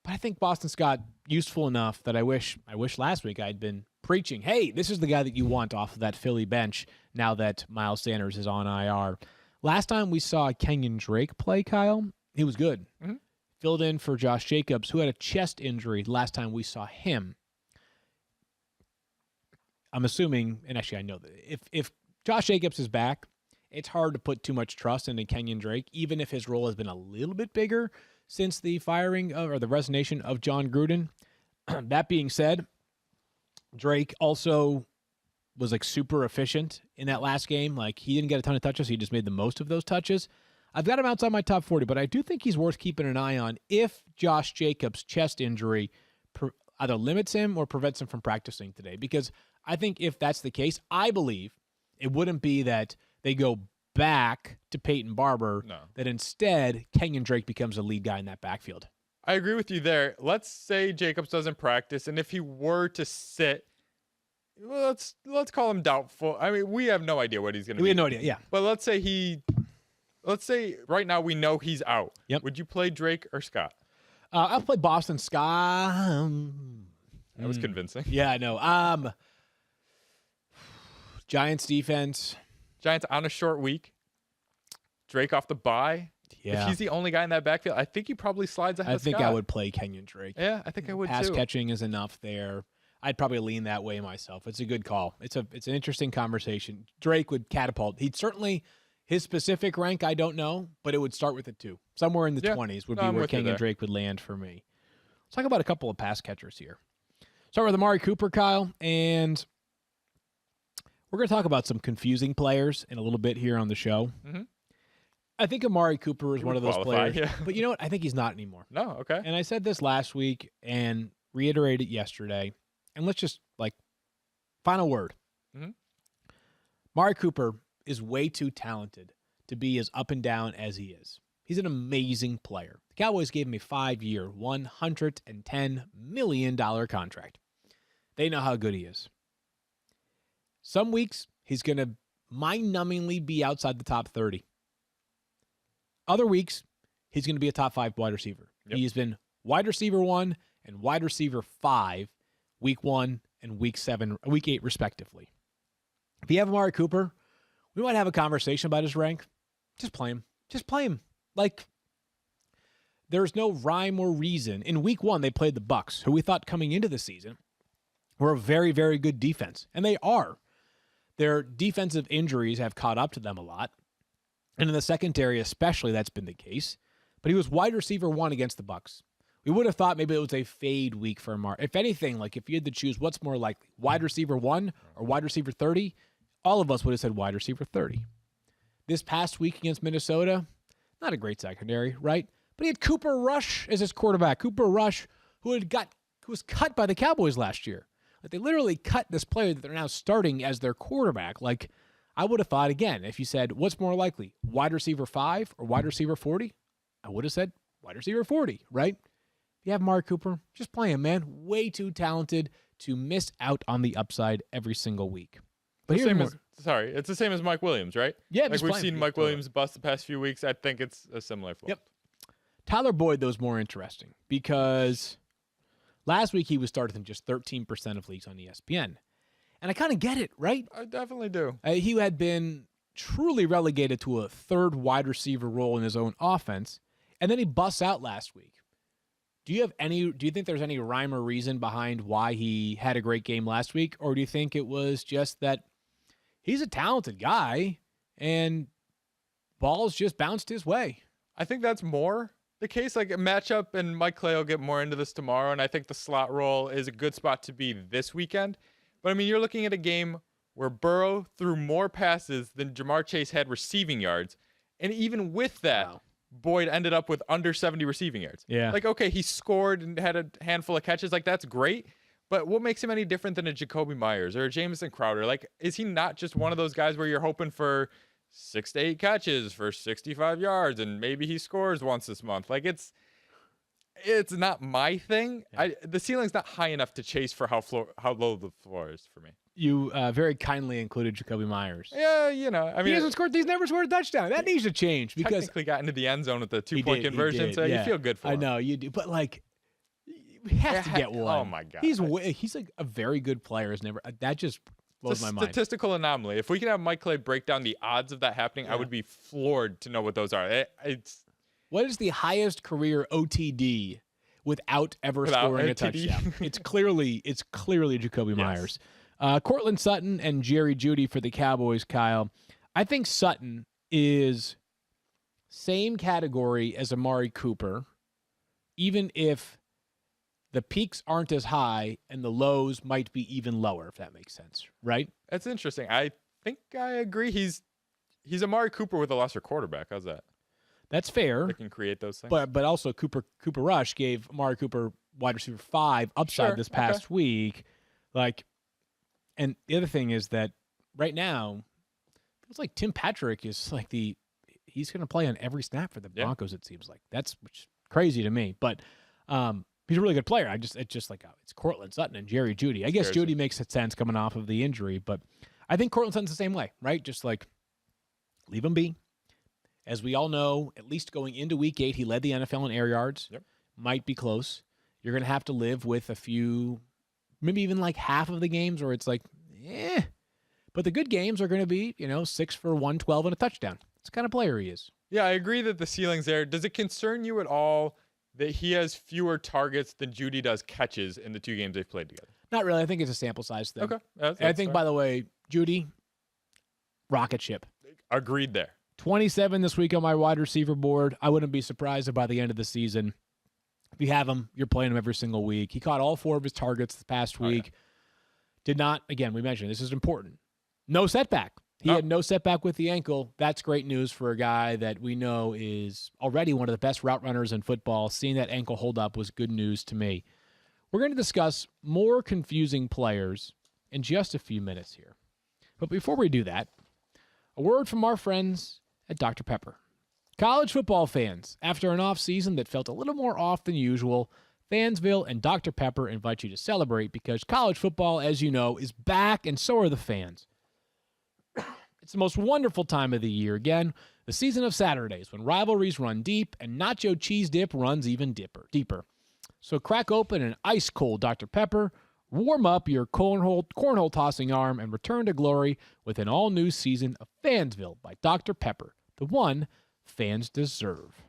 But I think Boston Scott useful enough that I wish last week I'd been preaching, hey, this is the guy that you want off of that Philly bench now that Miles Sanders is on IR. Last time we saw Kenyan Drake play, Kyle, he was good. Mm-hmm. Filled in for Josh Jacobs, who had a chest injury last time we saw him. I'm assuming, and actually I know that if Josh Jacobs is back, it's hard to put too much trust into Kenyan Drake, even if his role has been a little bit bigger since the firing or the resignation of John Gruden. That being said, Drake also was super efficient in that last game. He didn't get a ton of touches. He just made the most of those touches. I've got him outside my top 40, but I do think he's worth keeping an eye on if Josh Jacobs' chest injury either limits him or prevents him from practicing today. Because I think if that's the case, I believe it wouldn't be that they go back to Peyton Barber, that instead Kenyan Drake becomes a lead guy in that backfield. I agree with you there. Let's say Jacobs doesn't practice, and if he were to sit, let's call him doubtful. I mean, we have no idea what he's going to be. We have no idea, yeah. But let's say right now we know he's out. Yep. Would you play Drake or Scott? I'll play Boston Scott. That was convincing. Yeah, I know. Giants defense. Giants on a short week. Drake off the bye. Yeah. If he's the only guy in that backfield, I think he probably slides ahead of Scott. I think I would play Kenyan Drake. Yeah, I think I would too. Pass catching is enough there. I'd probably lean that way myself. It's a good call. It's an interesting conversation. Drake would catapult. He'd certainly, his specific rank, I don't know, but it would start with a 2. Somewhere in the 20s would be where Kenyan Drake would land for me. Let's talk about a couple of pass catchers here. Start with Amari Cooper, Kyle, and we're going to talk about some confusing players in a little bit here on the show. Mm-hmm. I think Amari Cooper is one of those players. Yeah. But you know what? I think he's not anymore. No, okay. And I said this last week and reiterated it yesterday. And let's just, final word. Mm-hmm. Amari Cooper is way too talented to be as up and down as he is. He's an amazing player. The Cowboys gave him a 5-year, $110 million contract. They know how good he is. Some weeks, he's going to mind-numbingly be outside the top 30. Other weeks, he's going to be a top 5 wide receiver. Yep. He's been wide receiver 1 and wide receiver 5, week 1 and week 8, respectively. If you have Amari Cooper, we might have a conversation about his rank. Just play him. Just play him. Like, there's no rhyme or reason. In week 1, they played the Bucs, who we thought coming into the season were a very, very good defense. And they are. Their defensive injuries have caught up to them a lot. And in the secondary especially, that's been the case. But he was wide receiver 1 against the Bucs. We would have thought maybe it was a fade week for Amari. If anything, like if you had to choose what's more likely, wide receiver 1 or wide receiver 30, all of us would have said wide receiver 30. This past week against Minnesota, not a great secondary, right? But he had Cooper Rush as his quarterback. Cooper Rush, who was cut by the Cowboys last year. Like they literally cut this player that they're now starting as their quarterback. Like I would have thought, again, if you said, what's more likely, wide receiver 5 or wide receiver 40? I would have said wide receiver 40, right? If you have Amari Cooper, just play him, man. Way too talented to miss out on the upside every single week. But it's the same as Mike Williams, right? Yeah, like we've seen Mike Williams bust the past few weeks. I think it's a similar flow. Yep. Tyler Boyd, though, is more interesting because last week he was started in just 13% of leagues on ESPN. And I kind of get it, right? I definitely do. He had been truly relegated to a third wide receiver role in his own offense, and then he busts out last week. Do you think there's any rhyme or reason behind why he had a great game last week? Or do you think it was just that he's a talented guy and balls just bounced his way? I think that's more the case. Like a matchup, and Mike Clay will get more into this tomorrow, and I think the slot role is a good spot to be this weekend. But, I mean, you're looking at a game where Burrow threw more passes than Jamar Chase had receiving yards. And even with that, wow, Boyd ended up with under 70 receiving yards. Yeah. Like, okay, he scored and had a handful of catches. Like, that's great. But what makes him any different than a Jacoby Myers or a Jamison Crowder? Like, is he not just one of those guys where you're hoping for 6 to 8 catches for 65 yards and maybe he scores once this month? Like, it's not my thing. Yeah. The ceiling's not high enough to chase for how low the floor is for me. You very kindly included Jacoby Myers. Yeah, you know, I mean, he's never scored a touchdown. That needs to change because technically got into the end zone with the 2-point conversion, so you feel good for him. I know you do, but like, you have to get one. Oh my god, he's like a very good player. That just blows my mind. Statistical anomaly. If we can have Mike Clay break down the odds of that happening, I would be floored to know what those are. What is the highest career OTD without scoring a touchdown? It's clearly Jacoby Myers. Courtland Sutton and Jeudy for the Cowboys, Kyle. I think Sutton is same category as Amari Cooper, even if the peaks aren't as high and the lows might be even lower, if that makes sense, right? That's interesting. I think I agree. He's Amari Cooper with a lesser quarterback. How's that? That's fair. They can create those things. But also Cooper Rush gave Amari Cooper wide receiver 5 upside this past week. Like, and the other thing is that right now, it's like Tim Patrick is like he's going to play on every snap for the Broncos. It seems like that's crazy to me. But he's a really good player. It's just like it's Courtland Sutton and Jeudy. I guess Jeudy makes sense coming off of the injury, but I think Courtland Sutton's the same way, right? Just like leave him be. As we all know, at least going into week 8, he led the NFL in air yards. Yep. Might be close. You're going to have to live with a few, maybe even like half of the games where it's like, But the good games are going to be, 6 for 112 and a touchdown. It's the kind of player he is. Yeah, I agree that the ceiling's there. Does it concern you at all that he has fewer targets than Jeudy does catches in the 2 games they've played together? Not really. I think it's a sample size thing. Okay. I think, by the way, Jeudy, rocket ship. Agreed there. 27 this week on my wide receiver board. I wouldn't be surprised if by the end of the season, if you have him, you're playing him every single week. He caught all 4 of his targets this past week. Did not, again, we mentioned this is important. No setback. He had no setback with the ankle. That's great news for a guy that we know is already one of the best route runners in football. Seeing that ankle hold up was good news to me. We're going to discuss more confusing players in just a few minutes here. But before we do that, A word from our friends at Dr. Pepper. College football fans, after an off-season that felt a little more off than usual, Fansville and Dr. Pepper invite you to celebrate because college football, as you know, is back and so are the fans. It's the most wonderful time of the year. Again, the season of Saturdays when rivalries run deep and nacho cheese dip runs even deeper. So crack open an ice-cold Dr. Pepper, warm up your cornhole tossing arm, and return to glory with an all-new season of Fansville by Dr. Pepper, the one fans deserve.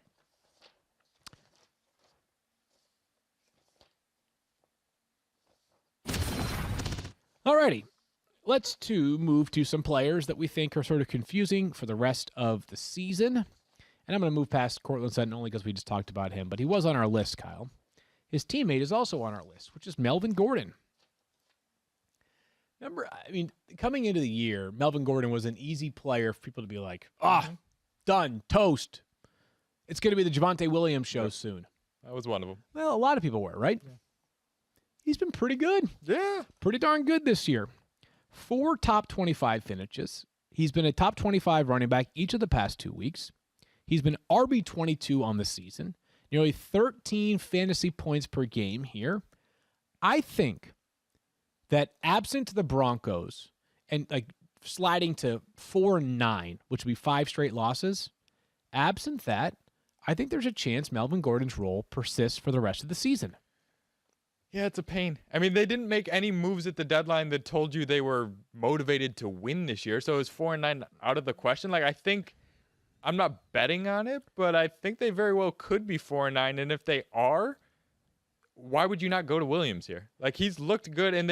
Alrighty, let's move to some players that we think are sort of confusing for the rest of the season. And I'm going to move past Courtland Sutton only because we just talked about him, but he was on our list, Kyle. His teammate is also on our list, which is Melvin Gordon. Remember, coming into the year, Melvin Gordon was an easy player for people to be like, done, toast. It's going to be the Javonte Williams show soon. That was one of them. Well, a lot of people were, right? Yeah. He's been pretty good. Yeah. Pretty darn good this year. 4 top 25 finishes. He's been a top 25 running back each of the past 2 weeks. He's been RB22 on the season. Nearly 13 fantasy points per game here. I think that absent the Broncos and sliding to 4-9, which would be 5 straight losses, absent that, I think there's a chance Melvin Gordon's role persists for the rest of the season. Yeah, it's a pain. They didn't make any moves at the deadline that told you they were motivated to win this year. So is 4-9 out of the question? I think I'm not betting on it, but I think they very well could be 4-9. And if they are, why would you not go to Williams here? He's looked good, and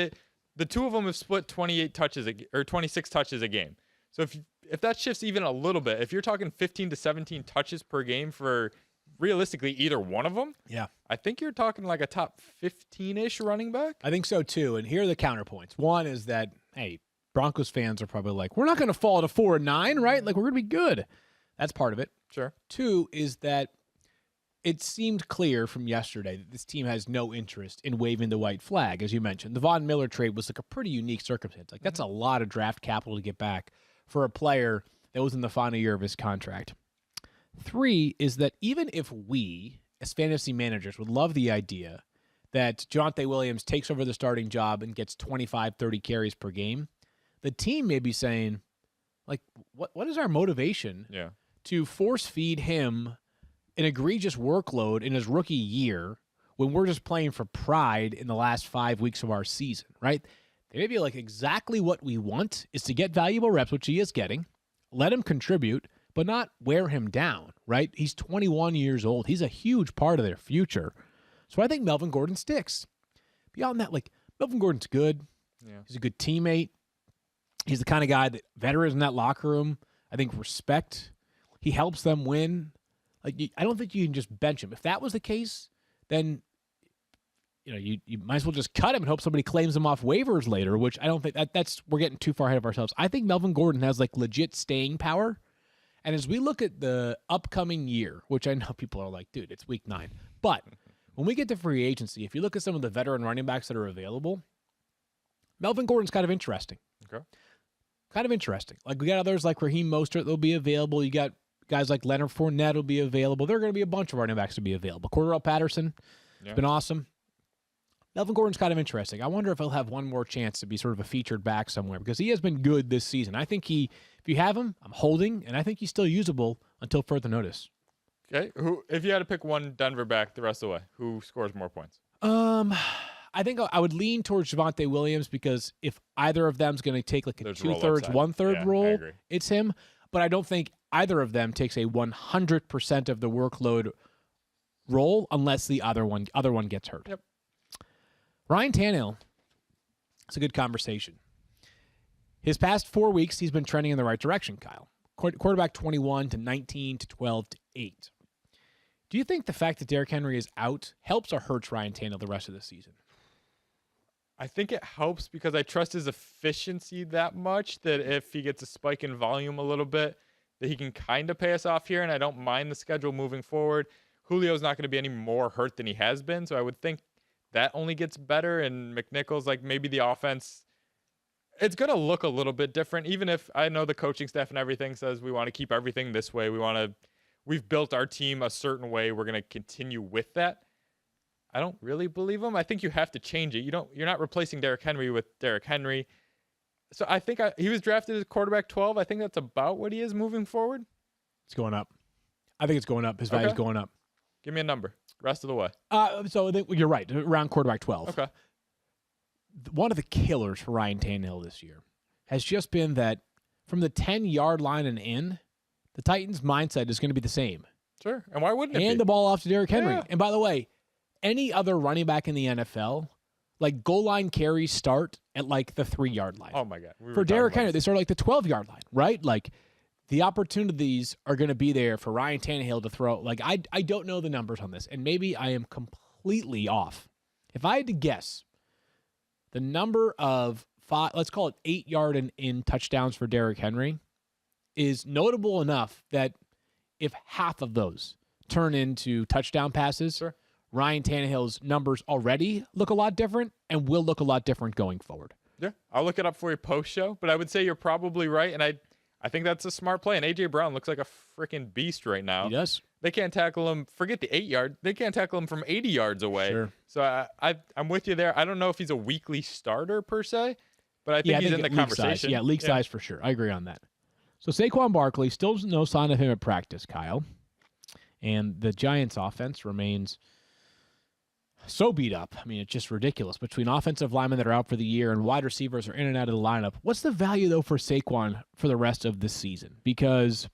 the two of them have split 26 touches a game. So if that shifts even a little bit, if you're talking 15 to 17 touches per game for realistically either one of them, yeah, I think you're talking a top 15-ish running back. I think so too. And here are the counterpoints. One is that, hey, Broncos fans are probably like, we're not going to fall to 4-9, right? We're going to be good. That's part of it. Sure. 2 is that it seemed clear from yesterday that this team has no interest in waving the white flag, as you mentioned. The Von Miller trade was a pretty unique circumstance. That's a lot of draft capital to get back for a player that was in the final year of his contract. 3 is that even if we, as fantasy managers, would love the idea that Javonte Williams takes over the starting job and gets 25, 30 carries per game, the team may be saying, what is our motivation to force feed him an egregious workload in his rookie year when we're just playing for pride in the last 5 weeks of our season, right? They may be exactly what we want is to get valuable reps, which he is getting, let him contribute, but not wear him down, right? He's 21 years old. He's a huge part of their future. So I think Melvin Gordon sticks. Beyond that, Melvin Gordon's good. Yeah. He's a good teammate. He's the kind of guy that veterans in that locker room, I think, respect. He helps them win. I don't think you can just bench him. If that was the case, then you might as well just cut him and hope somebody claims him off waivers later, which I don't think that's we're getting too far ahead of ourselves. I think Melvin Gordon has legit staying power. And as we look at the upcoming year, which I know people are like, dude, it's week 9. But when we get to free agency, if you look at some of the veteran running backs that are available, Melvin Gordon's kind of interesting. Okay. Kind of interesting. We got others like Raheem Mostert that'll be available. You got guys like Leonard Fournette will be available. There are going to be a bunch of running backs to be available. Cordell Patterson has been awesome. Melvin Gordon's kind of interesting. I wonder if he'll have one more chance to be sort of a featured back somewhere because he has been good this season. I think if you have him, I'm holding, and I think he's still usable until further notice. Okay. If you had to pick one Denver back the rest of the way, who scores more points? I think I would lean towards Javonte Williams because if either of them's going to take a 2/3, 1/3 role, it's him. But I don't think either of them takes a 100% of the workload role unless the other one gets hurt. Yep. Ryan Tannehill, it's a good conversation. His past 4 weeks, he's been trending in the right direction, Kyle. Quarterback 21 to 19 to 12 to 8. Do you think the fact that Derrick Henry is out helps or hurts Ryan Tannehill the rest of the season? I think it helps because I trust his efficiency that much that if he gets a spike in volume a little bit, that he can kind of pay us off here, and I don't mind the schedule moving forward. Julio's not going to be any more hurt than he has been, so I would think that only gets better, and McNichols, maybe the offense, It's going to look a little bit different, even if I know the coaching staff and everything says we want to keep everything this way. We've built our team a certain way. We're going to continue with that. I don't really believe them. I think you have to change it. You're not replacing Derrick Henry with Derrick Henry. So I think he was drafted as quarterback 12. I think that's about what he is moving forward. It's going up. I think it's going up. His value's going up. Give me a number. Rest of the way. So I think you're right. Around quarterback 12. Okay. One of the killers for Ryan Tannehill this year has just been that from the 10-yard line and in, the Titans' mindset is going to be the same. Sure. And why wouldn't it Hand be? the ball off to Derrick Henry. Yeah. And by the way, any other running back in the NFL, like goal line carries start at like the 3-yard line. Oh, my God. For Derrick Henry, they start like the 12-yard line, right? Like the opportunities are going to be there for Ryan Tannehill to throw. Like I don't know the numbers on this, and maybe I am completely off. If I had to guess, the number of let's call it 8-yard and in touchdowns for Derrick Henry is notable enough that if half of those turn into touchdown passes, sure, Ryan Tannehill's numbers already look a lot different and will look a lot different going forward. Yeah, I'll look it up for you post-show, but I would say you're probably right, and I think that's a smart play. And A.J. Brown looks like a freaking beast right now. He does. They can't tackle him. Forget the 8-yard. They can't tackle him from 80 yards away. Sure. So I'm with you there. I don't know if he's a weekly starter per se, but I think he's in the conversation. Size. Yeah, league size for sure. I agree on that. So Saquon Barkley, still no sign of him at practice, Kyle. And the Giants' offense remains so beat up. I mean, it's just ridiculous. Between offensive linemen that are out for the year and wide receivers are in and out of the lineup. What's the value, though, for Saquon for the rest of this season? Because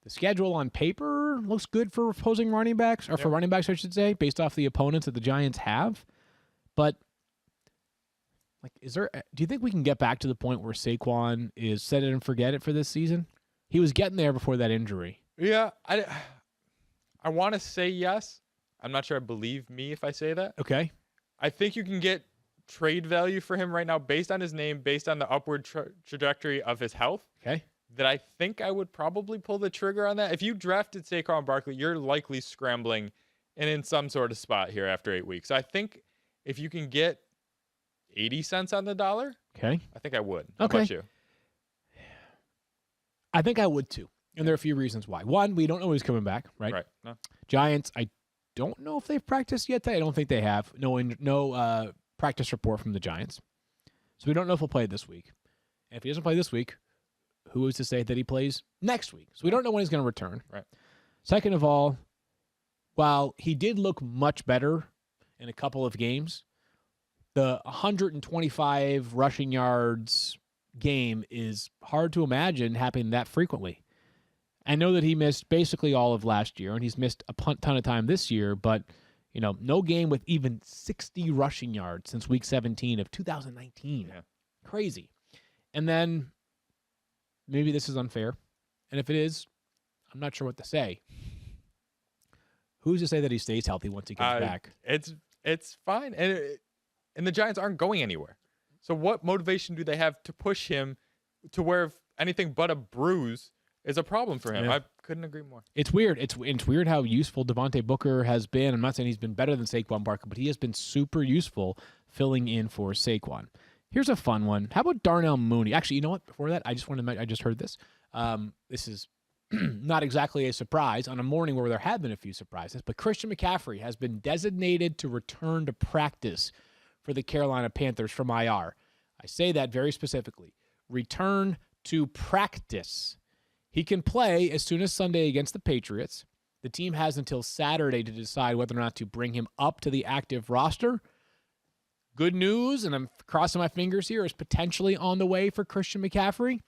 the schedule on paper looks good for opposing running backs, or for running backs, I should say, based off the opponents that the Giants have. But, like, do you think we can get back to the point where Saquon is set it and forget it for this season? He was getting there before that injury. Yeah, I want to say yes. I'm not sure I believe me if I say that. Okay. I think you can get trade value for him right now based on his name, based on the upward trajectory of his health. Okay. That I think I would probably pull the trigger on that. If you drafted Saquon Barkley, you're likely scrambling and in some sort of spot here after 8 weeks. So I think if you can get 80 cents on the dollar, okay, I think I would. Okay. How about you? I think I would too. And there are a few reasons why. One, we don't know he's coming back, right? Right. No. Giants, I don't know if they've practiced yet. I don't think they have. No practice report from the Giants. So we don't know if he'll play this week. And if he doesn't play this week, who is to say that he plays next week? So we don't know when he's going to return. Right. Second of all, while he did look much better in a couple of games, the 125 rushing yards game is hard to imagine happening that frequently. I know that he missed basically all of last year, and he's missed a ton of time this year, but no game with even 60 rushing yards since week 17 of 2019. Yeah. Crazy. And then maybe this is unfair, and if it is, I'm not sure what to say. Who's to say that he stays healthy once he comes back? It's fine, and the Giants aren't going anywhere. So what motivation do they have to push him to where anything but a bruise is a problem for him? Yeah. I couldn't agree more. It's weird. It's weird how useful Devontae Booker has been. I'm not saying he's been better than Saquon Barkley, but he has been super useful filling in for Saquon. Here's a fun one. How about Darnell Mooney? Actually, you know what? Before that, I just heard this. This is not exactly a surprise on a morning where there have been a few surprises, but Christian McCaffrey has been designated to return to practice for the Carolina Panthers from IR. I say that very specifically. Return to practice. He can play as soon as Sunday against the Patriots. The team has until Saturday to decide whether or not to bring him up to the active roster. Good news, and I'm crossing my fingers here, is potentially on the way for Christian McCaffrey.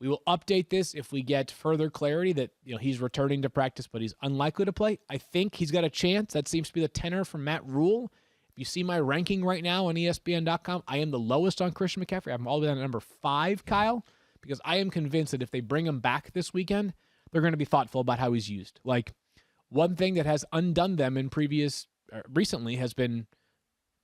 We will update this if we get further clarity that he's returning to practice, but he's unlikely to play. I think he's got a chance. That seems to be the tenor from Matt Rule. If you see my ranking right now on ESPN.com, I am the lowest on Christian McCaffrey. I'm all the way down to number 5, Kyle, because I am convinced that if they bring him back this weekend, they're going to be thoughtful about how he's used. Like, one thing that has undone them in recently has been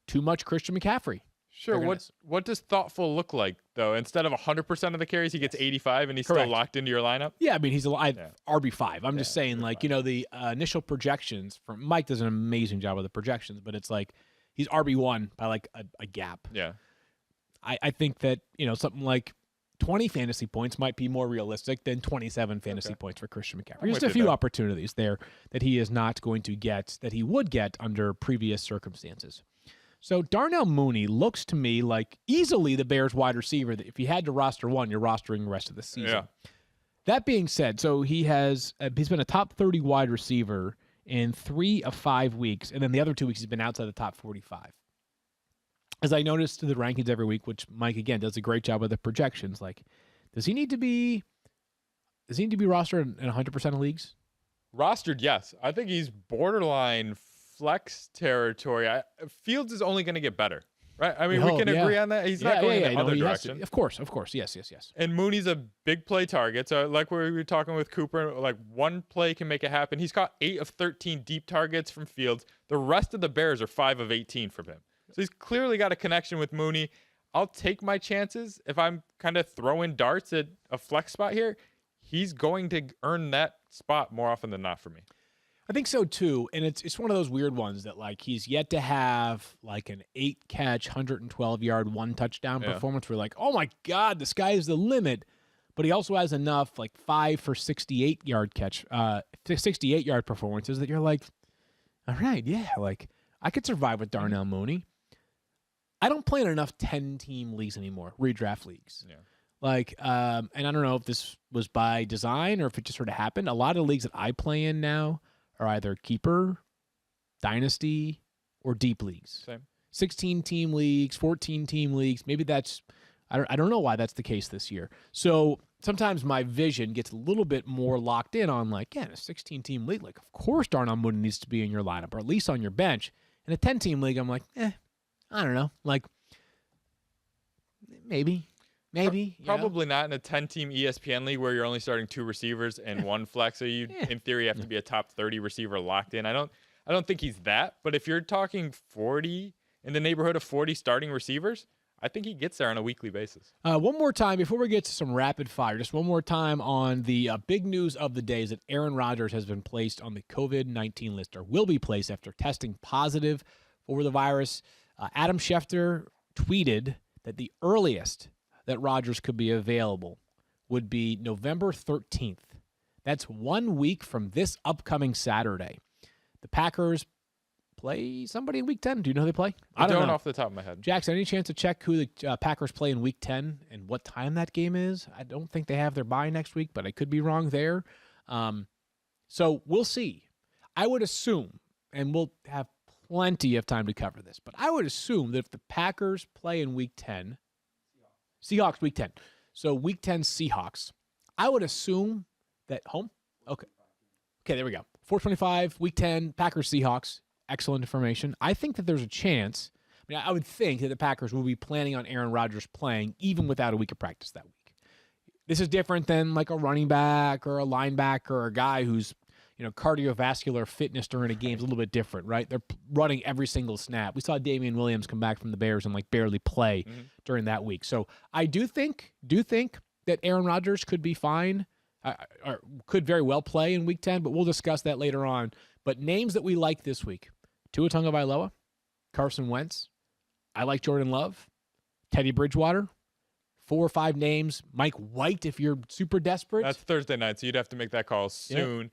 too much Christian McCaffrey. Sure. What does thoughtful look like, though? Instead of 100% of the carries, he gets 85 and he's Correct. still locked into your lineup? Yeah, I mean, he's RB5. I'm just saying, RB5. The initial projections from Mike does an amazing job with the projections, but it's like he's RB1 by like a gap. Yeah. I think that, something like 20 fantasy points might be more realistic than 27 fantasy points for Christian McCaffrey. Just a few opportunities there that he is not going to get, that he would get under previous circumstances. So Darnell Mooney looks to me like easily the Bears wide receiver that if you had to roster one, you're rostering the rest of the season. Yeah. That being said, so he's been a top 30 wide receiver in 3 of 5 weeks, and then the other 2 weeks he's been outside the top 45. As I noticed to the rankings every week, which Mike, again, does a great job with the projections, like, does he need to be rostered in 100% of leagues? Rostered, yes. I think he's borderline flex territory. Fields is only going to get better, right? I mean, we can agree on that. He's not going in the other direction. Of course. Yes. And Mooney's a big play target. So like we were talking with Cooper, like one play can make it happen. He's caught 8 of 13 deep targets from Fields. The rest of the Bears are 5 of 18 from him. So he's clearly got a connection with Mooney. I'll take my chances. If I'm kind of throwing darts at a flex spot here, he's going to earn that spot more often than not for me. I think so too, and it's one of those weird ones that like he's yet to have like an 8-catch, 112-yard, 1-touchdown performance where like, oh my God, the sky is the limit. But he also has enough like 5 for 68-yard catch, 68-yard performances that you're like, all right, yeah, like I could survive with Darnell Mooney. I don't play in enough 10-team leagues anymore, redraft leagues. Yeah. Like, and I don't know if this was by design or if it just sort of happened. A lot of leagues that I play in now are either keeper, dynasty, or deep leagues. Same. 16-team leagues, 14-team leagues. Maybe that's I don't know why that's the case this year. So sometimes my vision gets a little bit more locked in on like, yeah, in a 16-team league, like of course Darnell Mooney needs to be in your lineup or at least on your bench. In a 10-team league, I'm like, I don't know. Like maybe. Probably not in a 10-team ESPN league where you're only starting 2 receivers and 1 flex. So you, in theory, have to be a top 30 receiver locked in. I don't think he's that. But if you're talking 40 in the neighborhood of 40 starting receivers, I think he gets there on a weekly basis. One more time before we get to some rapid fire, just one more time on the big news of the day is that Aaron Rodgers has been placed on the COVID-19 list or will be placed after testing positive for the virus. Adam Schefter tweeted that the earliest that Rodgers could be available would be November 13th. That's 1 week from this upcoming Saturday. The Packers play somebody in Week 10. Do you know who they play? I don't know off the top of my head. Jackson, any chance to check who the Packers play in Week 10 and what time that game is? I don't think they have their bye next week, but I could be wrong there. So we'll see. I would assume, and we'll have plenty of time to cover this, but I would assume that if the Packers play in Week 10, Seahawks Week 10. So Week 10 Seahawks. I would assume that home. Okay, there we go. 425 Week 10 Packers Seahawks. Excellent information. I think that there's a chance. I would think that the Packers will be planning on Aaron Rodgers playing even without a week of practice that week. This is different than like a running back or a linebacker or a guy who's cardiovascular fitness during a game is a little bit different, right? They're running every single snap. We saw Damian Williams come back from the Bears and like barely play during that week. So I do think that Aaron Rodgers could be fine, or could very well play in Week 10, but we'll discuss that later on. But names that we like this week: Tua Tagovailoa, Carson Wentz. I like Jordan Love, Teddy Bridgewater. 4 or 5 names. Mike White, if you're super desperate. That's Thursday night, so you'd have to make that call soon. Yeah.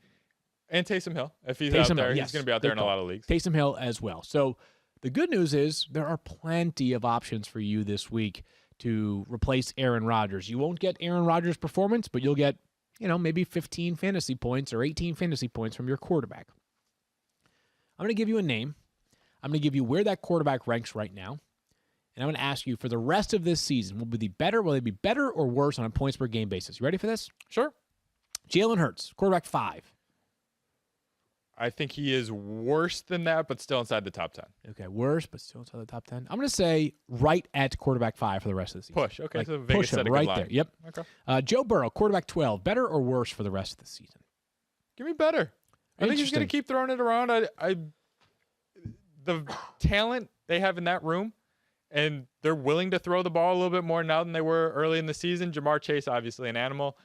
And Taysom Hill, if he's out there, he's going to be out there in a lot of leagues. Taysom Hill as well. So the good news is there are plenty of options for you this week to replace Aaron Rodgers. You won't get Aaron Rodgers' performance, but you'll get, maybe 15 fantasy points or 18 fantasy points from your quarterback. I'm going to give you a name. I'm going to give you where that quarterback ranks right now. And I'm going to ask you for the rest of this season, will they be better or worse on a points per game basis? You ready for this? Sure. Jalen Hurts, quarterback 5. I think he is worse than that, but still inside the top 10. Okay, worse, but still inside the top 10. I'm going to say right at quarterback 5 for the rest of the season. Push. Okay, so Vegas push him right there. Yep. Okay. Joe Burrow, quarterback 12. Better or worse for the rest of the season? Give me better. I think he's going to keep throwing it around. The talent they have in that room, and they're willing to throw the ball a little bit more now than they were early in the season. Jamar Chase, obviously an animal.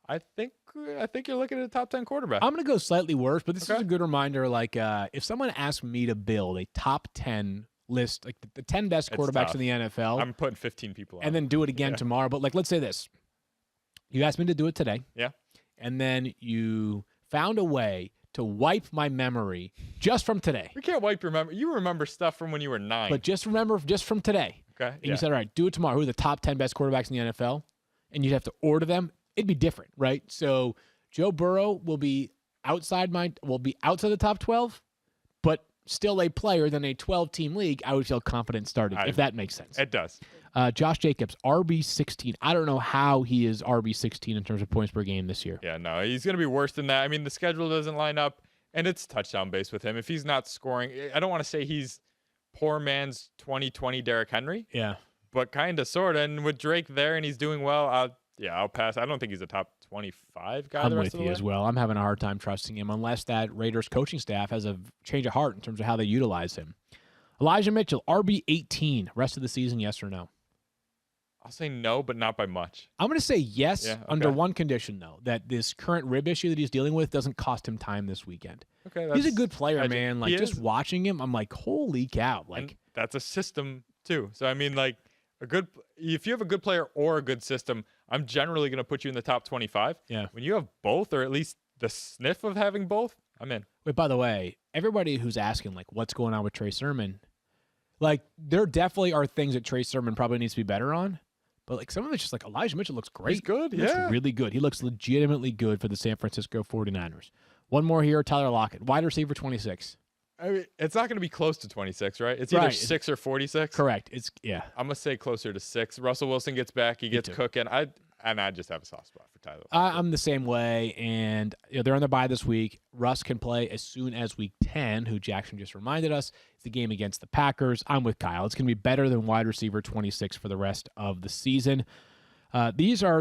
I think you're looking at a top 10 quarterback. I'm going to go slightly worse, but this is a good reminder. Like, if someone asked me to build a top 10 list like the 10 best quarterbacks in the NFL. I'm putting 15 people on. And then do it again tomorrow. But like, let's say this. You asked me to do it today. Yeah. And then you found a way to wipe my memory just from today. We can't wipe your memory. You remember stuff from when you were 9. But just remember just from today. Okay. And you said, all right, do it tomorrow. Who are the top 10 best quarterbacks in the NFL? And you'd have to order them. It'd be different, right? So Joe Burrow will be outside the top 12, but still a player than a 12-team league. I would feel confident starting, if that makes sense. It does. Josh Jacobs, RB16. I don't know how he is RB16 in terms of points per game this year. Yeah, no, he's going to be worse than that. I mean, the schedule doesn't line up, and it's touchdown based with him. If he's not scoring, I don't want to say he's poor man's 2020 Derrick Henry. Yeah. But kind of, sort of. And with Drake there and he's doing well, I'll pass. I don't think he's a top 25 guy. I'm with you as well. I'm having a hard time trusting him unless that Raiders coaching staff has a change of heart in terms of how they utilize him. Elijah Mitchell, RB18, rest of the season, yes or no? I'll say no, but not by much. I'm going to say yes, Yeah, okay. under one condition, though, that this current rib issue that he's dealing with doesn't cost him time this weekend. Okay, he's a good player, man. Like, just is. Watching him, I'm like, holy cow. Like, and that's a system, too. So, I mean, like, if you have a good player or a good system, I'm generally going to put you in the top 25. Yeah. When you have both, or at least the sniff of having both, I'm in. Wait, by the way, everybody who's asking, like, what's going on with Trey Sermon, like, there definitely are things that Trey Sermon probably needs to be better on. But, like, some of it's just like Elijah Mitchell looks great. He's good, He looks really good. He looks legitimately good for the San Francisco 49ers. One more here, Tyler Lockett, wide receiver 26. I mean, it's not going to be close to 26, right? It's either 6 or 46. Correct. I'm going to say closer to 6. Russell Wilson gets back. He gets cooking. I just have a soft spot for Tyler. I'm the same way, and they're on the bye this week. Russ can play as soon as week 10, who Jackson just reminded us. It's the game against the Packers. I'm with Kyle. It's going to be better than wide receiver 26 for the rest of the season. These are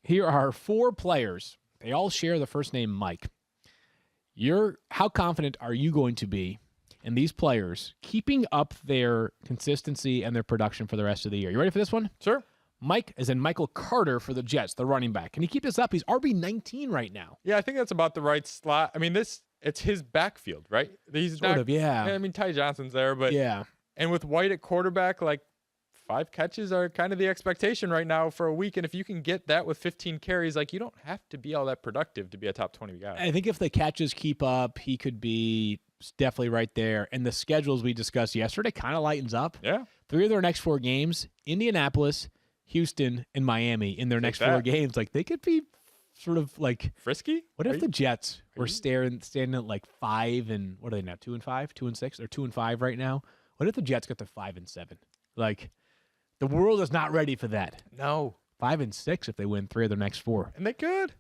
here are 4 players. They all share the first name Mike. How confident are you going to be in these players keeping up their consistency and their production for the rest of the year? You ready for this one? Sure. Mike, as in Michael Carter for the Jets, the running back. Can he keep this up? He's RB19 right now. Yeah, I think that's about the right slot. I mean, it's his backfield, right? He's sort of, yeah. I mean, Ty Johnson's there, but yeah. And with White at quarterback, like 5 catches are kind of the expectation right now for a week. And if you can get that with 15 carries, like you don't have to be all that productive to be a top 20 guy. I think if the catches keep up, he could be definitely right there. And the schedules we discussed yesterday kind of lightens up. Yeah. 3 of their next 4 games, Indianapolis, Houston, and Miami in their next 4 games. Like, they could be sort of like frisky. What if the Jets were standing at like 5 and what are they now? 2-5, 2-6, or 2-5 right now? What if the Jets got to 5-7? Like, the world is not ready for that. No. 5-6 if they win 3 of their next 4. And they could.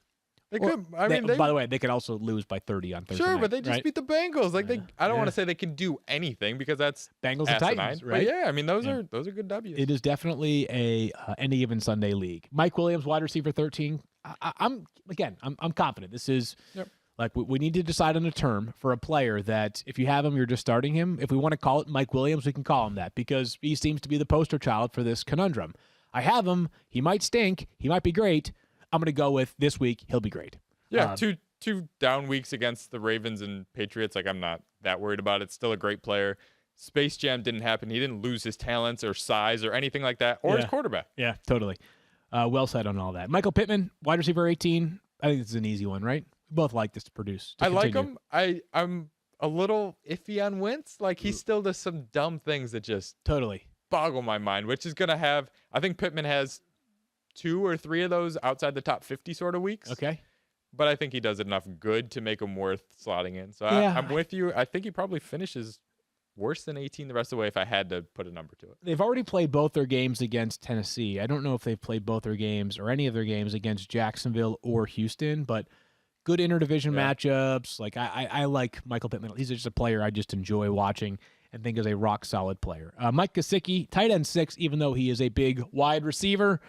They Well, could. I mean, by the way, they could also lose by 30 on Thursday sure, night, but they just right? beat the Bengals. Like I don't Yeah. want to say they can do anything because that's Bengals and asinine, Titans, but right? yeah, I mean those are good W's. It is definitely a any given Sunday league. Mike Williams, wide receiver 13. I'm confident. This is like we need to decide on a term for a player that if you have him, you're just starting him. If we want to call it Mike Williams, we can call him that because he seems to be the poster child for this conundrum. I have him. He might stink. He might be great. I'm going to go with this week. He'll be great. Yeah, two down weeks against the Ravens and Patriots. Like I'm not that worried about it. Still a great player. Space Jam didn't happen. He didn't lose his talents or size or anything like that, or his quarterback. Yeah, totally. Well said on all that. Michael Pittman, wide receiver 18. I think this is an easy one, right? We both like this to produce. I like him. I'm a little iffy on Wentz. Like he still does some dumb things that just totally boggle my mind, which is going to have, I think Pittman has 2 or 3 of those outside the top 50 sort of weeks. Okay. But I think he does enough good to make him worth slotting in. So I'm with you. I think he probably finishes worse than 18 the rest of the way if I had to put a number to it. They've already played both their games against Tennessee. I don't know if they've played both their games or any of their games against Jacksonville or Houston, but good interdivision matchups. Like I like Michael Pittman. He's just a player I just enjoy watching and think is a rock-solid player. Mike Gesicki, tight end 6, even though he is a big wide receiver.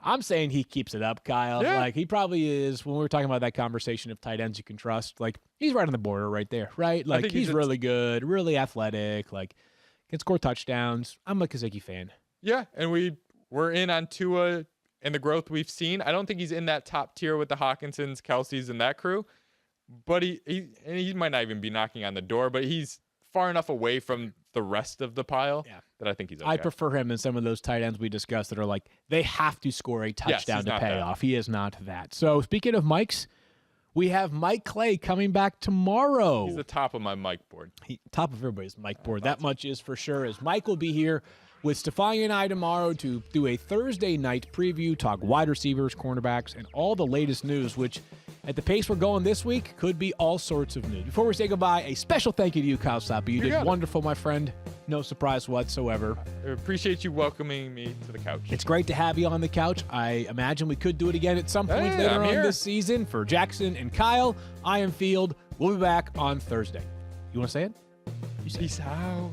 I'm saying he keeps it up, Kyle. Yeah. Like, he probably is, when we were talking about that conversation of tight ends you can trust, like, he's right on the border right there, right? Like, he's really good, really athletic, like, can score touchdowns. I'm a Gesicki fan. Yeah, and we're in on Tua and the growth we've seen. I don't think he's in that top tier with the Hawkinsons, Kelce's, and that crew, but he might not even be knocking on the door, but he's far enough away from the rest of the pile, Yeah. that I think he's okay. I prefer him than some of those tight ends we discussed that are like, they have to score a touchdown to pay off. He is not that. So speaking of Mikes, we have Mike Clay coming back tomorrow. He's the top of my mic board. Top of everybody's mic board. That much is for sure, as Mike will be here with Stefani and I tomorrow to do a Thursday night preview, talk wide receivers, cornerbacks, and all the latest news, which at the pace we're going this week could be all sorts of news. Before we say goodbye, a special thank you to you, Kyle Soppe. You did wonderful, my friend. No surprise whatsoever. I appreciate you welcoming me to the couch. It's great to have you on the couch. I imagine we could do it again at some point later on this season. For Jackson and Kyle, I am Field. We'll be back on Thursday. You want to say it? Peace out.